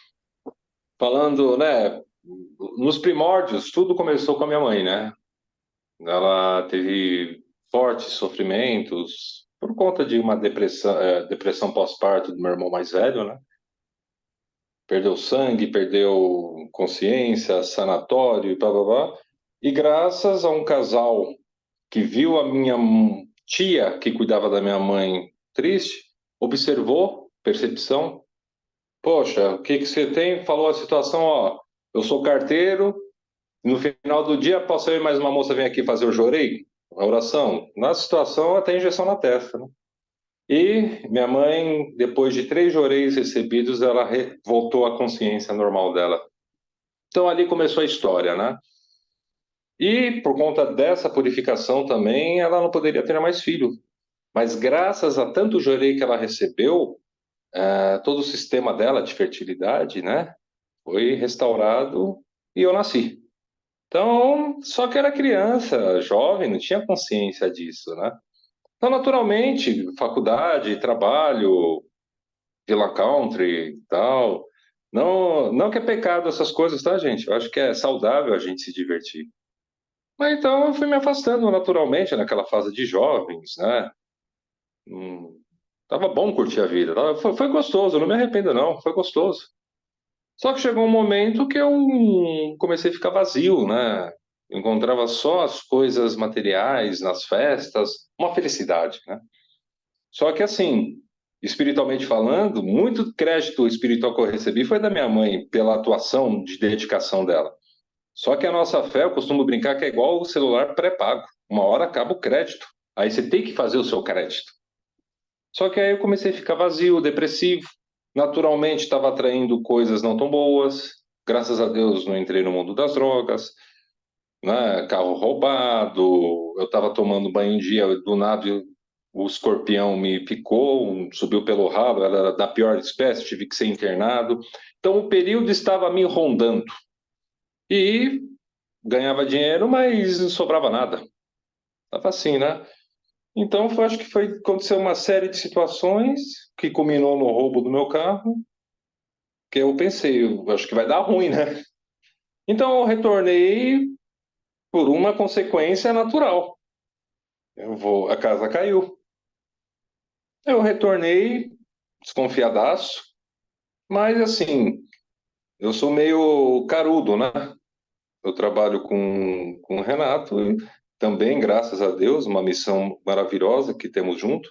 Falando, né, nos primórdios, tudo começou com a minha mãe, né? Ela teve fortes sofrimentos por conta de uma depressão pós-parto do meu irmão mais velho, né? Perdeu sangue, perdeu consciência, sanatório, blá, blá, blá. E graças a um casal que viu a minha tia, que cuidava da minha mãe, triste, observou, percepção. Poxa, o que você tem? Falou a situação, ó, eu sou carteiro, No final do dia, posso eu e mais uma moça vir aqui fazer o jorei, a oração? Na situação, até injeção na testa, né? E minha mãe, depois de 3 joreis recebidos, ela voltou à consciência normal dela. Então ali começou a história, né? E por conta dessa purificação também, ela não poderia ter mais filho. Mas graças a tanto jorei que ela recebeu, todo o sistema dela de fertilidade, né, foi restaurado e eu nasci. Então, só que era criança, jovem, não tinha consciência disso, né? Então, naturalmente, faculdade, trabalho, Villa Country e tal. Não, não que é pecado essas coisas, tá, gente? Eu acho que é saudável a gente se divertir. Mas então eu fui me afastando naturalmente naquela fase de jovens, né? Tava bom curtir a vida. Foi gostoso, eu não me arrependo, não. Foi gostoso. Só que chegou um momento que eu comecei a ficar vazio, né? Eu encontrava só as coisas materiais nas festas, uma felicidade, né? Só que assim, espiritualmente falando, muito crédito espiritual que eu recebi foi da minha mãe, pela atuação de dedicação dela. Só que a nossa fé, eu costumo brincar que é igual o celular pré-pago. Uma hora acaba o crédito. Aí você tem que fazer o seu crédito. Só que aí eu comecei a ficar vazio, depressivo. Naturalmente estava atraindo coisas não tão boas. Graças a Deus não entrei no mundo das drogas, né? Carro roubado. Eu estava tomando banho em dia, do nada o escorpião me picou, subiu pelo rabo, era da pior espécie, tive que ser internado. Então o período estava me rondando. E ganhava dinheiro, mas não sobrava nada. Estava assim, né? Então, acho que aconteceu uma série de situações que culminou no roubo do meu carro, que eu pensei, eu acho que vai dar ruim, né? Então, eu retornei por uma consequência natural. A casa caiu. Eu retornei desconfiadaço, mas assim, eu sou meio carudo, né? Eu trabalho com o Renato e também, graças a Deus, uma missão maravilhosa que temos junto.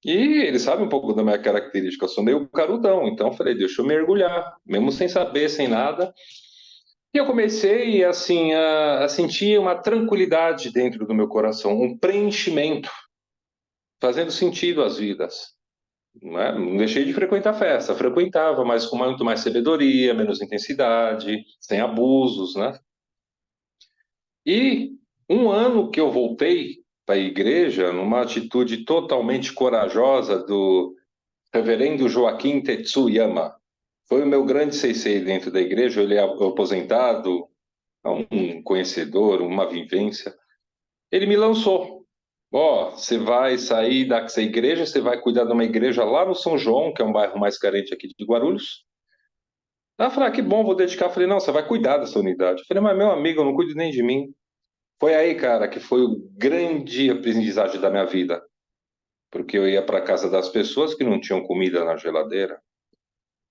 E ele sabe um pouco da minha característica, eu sou meio carudão, então eu falei, deixa eu mergulhar, mesmo sem saber, sem nada. E eu comecei, assim, a sentir uma tranquilidade dentro do meu coração, um preenchimento, fazendo sentido às vidas. Não é? Não deixei de frequentar festa, frequentava, mas com muito mais sabedoria, menos intensidade, sem abusos, né? E um ano que eu voltei para a igreja, numa atitude totalmente corajosa do Reverendo Joaquim Tetsuyama. Foi o meu grande sensei dentro da igreja, ele é aposentado, um conhecedor, uma vivência. Ele me lançou. Ó, você vai sair dessa igreja, você vai cuidar de uma igreja lá no São João, que é um bairro mais carente aqui de Guarulhos. Aí eu falei, que bom, vou dedicar. Eu falei, não, você vai cuidar dessa unidade. Eu falei, mas meu amigo, eu não cuido nem de mim. Foi aí, cara, que foi o grande aprendizagem da minha vida. Porque eu ia para casa das pessoas que não tinham comida na geladeira.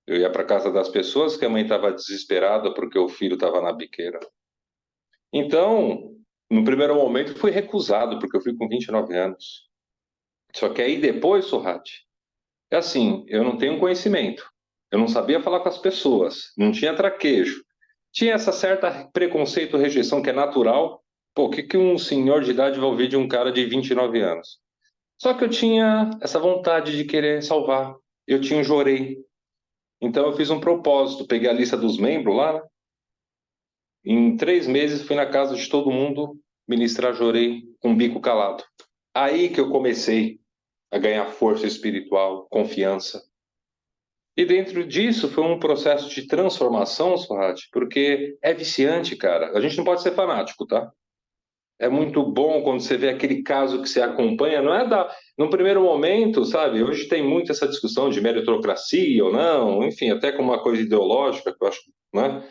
Eu ia para casa das pessoas que a mãe estava desesperada porque o filho estava na biqueira. Então, no primeiro momento, fui recusado, porque eu fui com 29 anos. Só que aí depois, Surrati, é assim, eu não tenho conhecimento. Eu não sabia falar com as pessoas, não tinha traquejo. Tinha essa certa preconceito, rejeição que é natural. Pô, o que um senhor de idade vai ouvir de um cara de 29 anos? Só que eu tinha essa vontade de querer salvar. Eu tinha um jorei. Então eu fiz um propósito, peguei a lista dos membros lá, né? Em 3 meses fui na casa de todo mundo ministrar jorei com o bico calado. Aí que eu comecei a ganhar força espiritual, confiança. E dentro disso foi um processo de transformação, Surrati, porque é viciante, cara. A gente não pode ser fanático, tá? É muito bom quando você vê aquele caso que você acompanha, não é no primeiro momento, sabe? Hoje tem muito essa discussão de meritocracia ou não, enfim, até como uma coisa ideológica, que eu acho, né?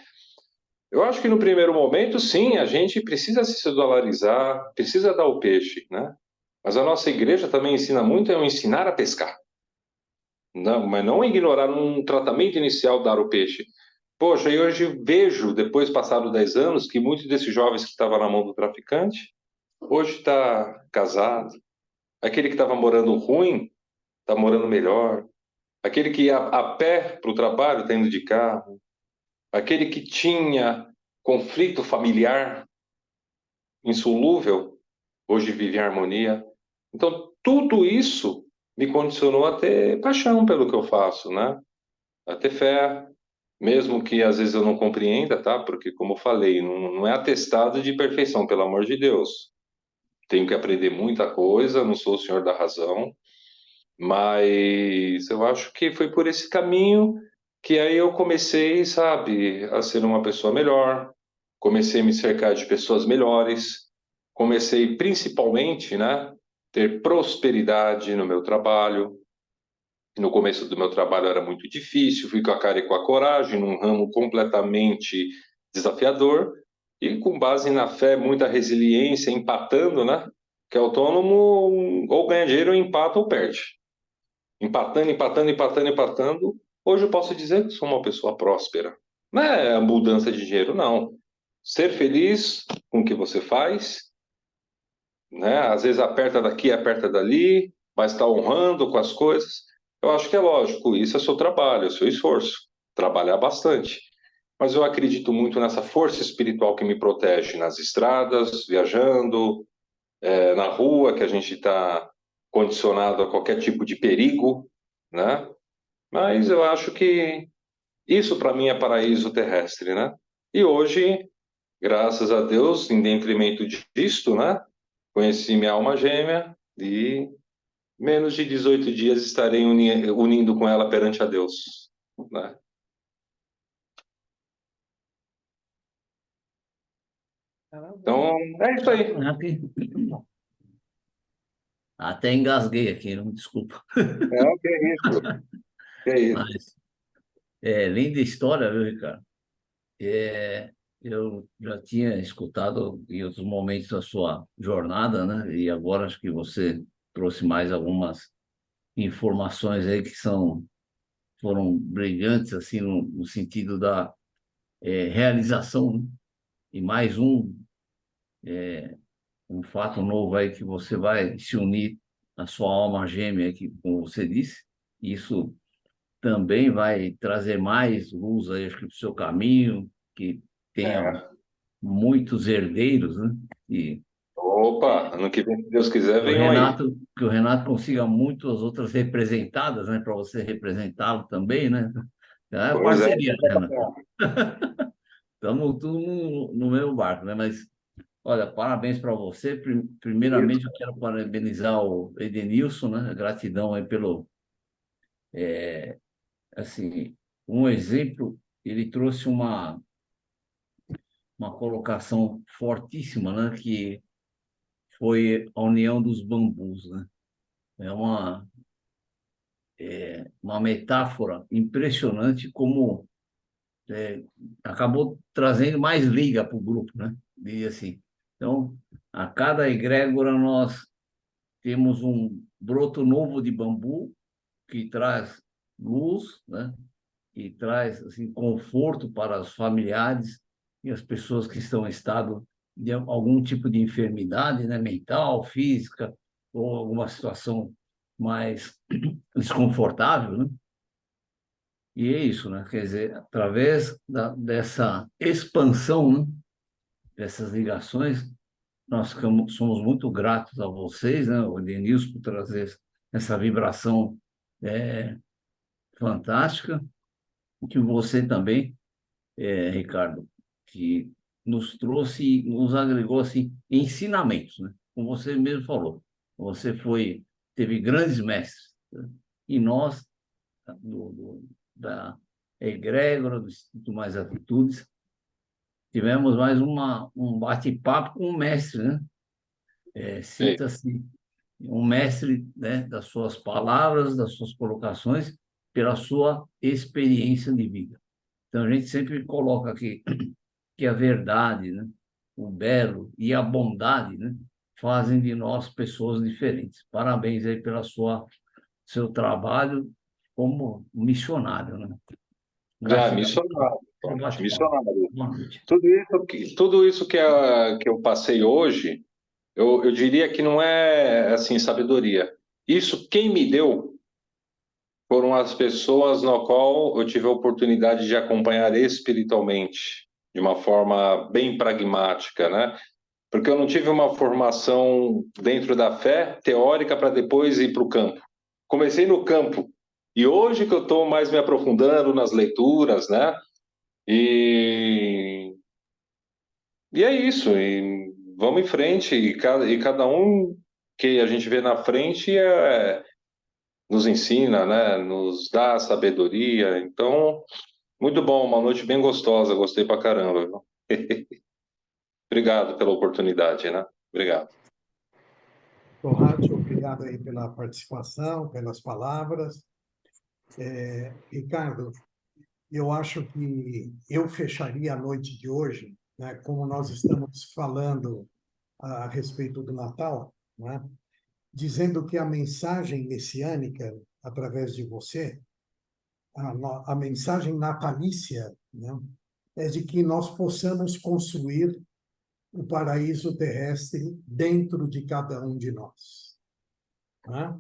Eu acho que no primeiro momento, sim, a gente precisa se dolarizar, precisa dar o peixe, né? Mas a nossa igreja também ensina muito é o ensinar a pescar. Não, mas não ignorar um tratamento inicial dar o peixe. Poxa, e hoje vejo, depois passado 10 anos, que muitos desses jovens que estavam na mão do traficante, hoje está casado. Aquele que estava morando ruim, está morando melhor. Aquele que ia a pé para o trabalho, está indo de carro. Aquele que tinha conflito familiar insolúvel, hoje vive em harmonia. Então, tudo isso me condicionou a ter paixão pelo que eu faço, né? A ter fé, mesmo que às vezes eu não compreenda, tá? Porque, como eu falei, não é atestado de perfeição, pelo amor de Deus. Tenho que aprender muita coisa, não sou o senhor da razão, mas eu acho que foi por esse caminho que aí eu comecei, sabe, a ser uma pessoa melhor, comecei a me cercar de pessoas melhores, comecei principalmente, né, ter prosperidade no meu trabalho. No começo do meu trabalho era muito difícil, fui com a cara e com a coragem, num ramo completamente desafiador, e com base na fé, muita resiliência, empatando, né? Que autônomo ou ganha dinheiro, ou empata ou perde. Empatando, empatando, empatando, empatando. Hoje eu posso dizer que sou uma pessoa próspera. Não é a mudança de dinheiro, não. Ser feliz com o que você faz, né? Às vezes aperta daqui, aperta dali, mas está honrando com as coisas. Eu acho que é lógico, isso é seu trabalho, é seu esforço, trabalhar bastante. Mas eu acredito muito nessa força espiritual que me protege nas estradas, viajando, na rua, que a gente está condicionado a qualquer tipo de perigo, né? Mas eu acho que isso para mim é paraíso terrestre, né? E hoje, graças a Deus, em detrimento disto, né? Conheci minha alma gêmea e menos de 18 dias estarei unindo com ela perante a Deus, né? Então, é isso aí. Até engasguei aqui, não desculpa. Que é isso. Que é isso. Mas linda história, viu, Ricardo? Eu já tinha escutado em outros momentos a sua jornada, né? E agora acho que você trouxe mais algumas informações aí que foram brilhantes, assim, no sentido da realização, né? E mais um fato novo aí que você vai se unir à sua alma gêmea, que, como você disse, isso também vai trazer mais luz aí, acho que para o seu caminho, que tenha muitos herdeiros, né? E Opa, ano que vem, se Deus quiser, venham aí. que o Renato consiga muitas outras representadas, né? Para você representá-lo também, né? Então, é Pois é. parceria, né, Renato? Estamos tudo no mesmo barco, né? Mas, olha, parabéns para você. Primeiramente, eu quero parabenizar o Edenilson, né? Gratidão aí pelo, assim, um exemplo. Ele trouxe uma colocação fortíssima, né? Que foi a união dos bambus, né? É uma metáfora impressionante como acabou trazendo mais liga para o grupo, né? E assim, então, a cada egrégora nós temos um broto novo de bambu que traz luz, né? E traz assim conforto para os familiares e as pessoas que estão em estado de algum tipo de enfermidade, né? Mental, física ou alguma situação mais desconfortável, né? E é isso, né? Quer dizer, através dessa expansão, né? Dessas ligações, nós somos muito gratos a vocês, né? O Denilson, por trazer essa vibração é, fantástica, e que você também, Ricardo, que nos trouxe, nos agregou assim, ensinamentos, né? Como você mesmo falou, você teve grandes mestres, né? E nós, da egrégora, do Instituto Mais Atitudes, tivemos mais um bate-papo com o mestre, né? Sinta-se um mestre, né, das suas palavras, das suas colocações, pela sua experiência de vida. Então, a gente sempre coloca aqui que a verdade, né, o belo e a bondade, né, fazem de nós pessoas diferentes. Parabéns aí pela seu trabalho como missionário, né? Missionário. Missionário. Boa noite. Tudo isso que eu passei hoje, eu diria que não é assim sabedoria. Isso quem me deu foram as pessoas no qual eu tive a oportunidade de acompanhar espiritualmente, de uma forma bem pragmática, né? Porque eu não tive uma formação dentro da fé teórica para depois ir para o campo. Comecei no campo. E hoje que eu estou mais me aprofundando nas leituras, né? E é isso. E vamos em frente. E cada um que a gente vê na frente nos ensina, né? Nos dá sabedoria. Então, muito bom. Uma noite bem gostosa. Gostei pra caramba. Viu? Obrigado pela oportunidade, né? Obrigado. Torrati, obrigado aí pela participação, pelas palavras. Ricardo, eu acho que eu fecharia a noite de hoje, né, como nós estamos falando a respeito do Natal, né, dizendo que a mensagem messiânica, através de você, a mensagem natalícia, né, é de que nós possamos construir o paraíso terrestre dentro de cada um de nós, né?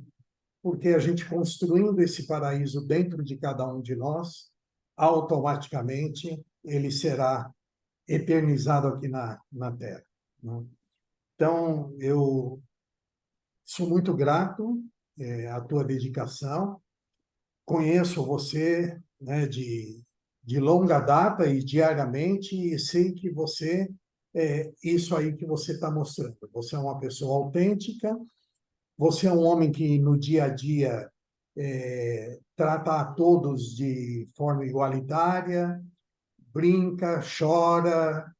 Porque a gente construindo esse paraíso dentro de cada um de nós, automaticamente ele será eternizado aqui na Terra, né? Então, eu sou muito grato à tua dedicação, conheço você, né, de longa data e diariamente, e sei que você isso aí que você está mostrando. Você é uma pessoa autêntica, você é um homem que no dia a dia trata a todos de forma igualitária, brinca, chora,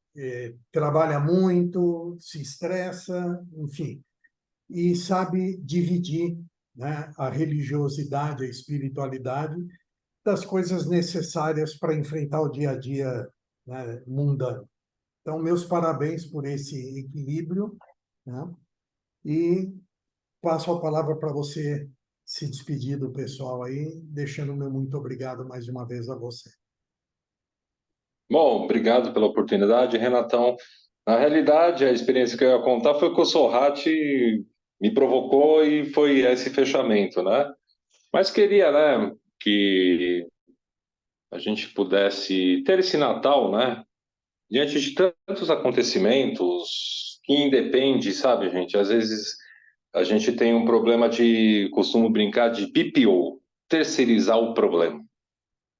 trabalha muito, se estressa, enfim, e sabe dividir, né, a religiosidade, a espiritualidade das coisas necessárias para enfrentar o dia a dia, né, mundano. Então, meus parabéns por esse equilíbrio, né? E passo a palavra para você se despedir do pessoal aí, deixando o meu muito obrigado mais uma vez a você. Bom, obrigado pela oportunidade, Renatão. Na realidade, a experiência que eu ia contar foi que o Sorrati me provocou e foi esse fechamento, né? Mas queria, né, que a gente pudesse ter esse Natal, né? Diante de tantos acontecimentos que independe, sabe, gente? Às vezes a gente tem um problema costumo brincar de PPO, terceirizar o problema,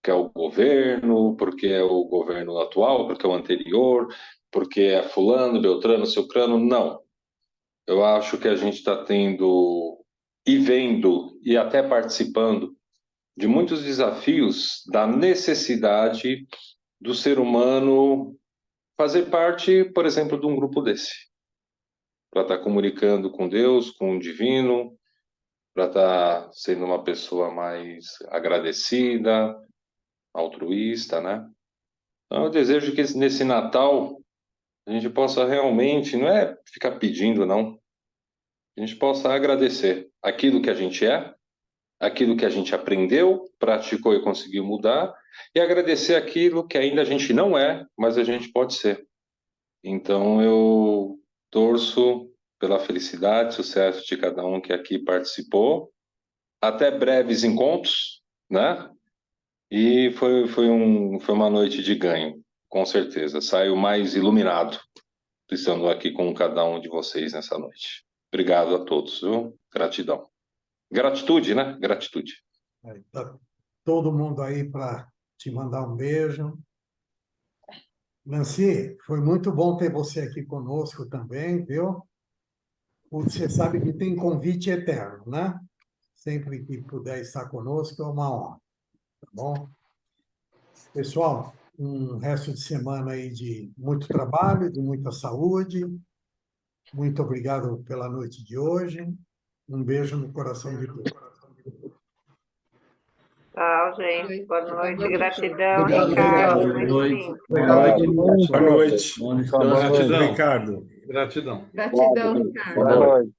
que é o governo, porque é o governo atual, porque é o anterior, porque é fulano, beltrano, ciclano. Não. Eu acho que a gente está tendo e vendo e até participando de muitos desafios da necessidade do ser humano fazer parte, por exemplo, de um grupo desse, para estar comunicando com Deus, com o divino, para estar sendo uma pessoa mais agradecida, altruísta, né? Então, eu desejo que nesse Natal a gente possa realmente, não é ficar pedindo, não, a gente possa agradecer aquilo que a gente é, aquilo que a gente aprendeu, praticou e conseguiu mudar, e agradecer aquilo que ainda a gente não é, mas a gente pode ser. Então, eu torço pela felicidade, sucesso de cada um que aqui participou. Até breves encontros, né? E foi uma noite de ganho, com certeza. Saio mais iluminado estando aqui com cada um de vocês nessa noite. Obrigado a todos, viu? Gratidão. Gratitude, né? Gratitude. Tá todo mundo aí para te mandar um beijo. Nancy, foi muito bom ter você aqui conosco também, viu? Você sabe que tem convite eterno, né? Sempre que puder estar conosco, é uma honra, tá bom? Pessoal, um resto de semana aí de muito trabalho, de muita saúde. Muito obrigado pela noite de hoje. Um beijo no coração de todos. Tchau, gente. Boa noite. Gratidão, Obrigado, Ricardo. boa Muito noite. lindo. Boa noite. Bom descanso. Gratidão. Ricardo. Gratidão. Gratidão, Ricardo. Boa noite.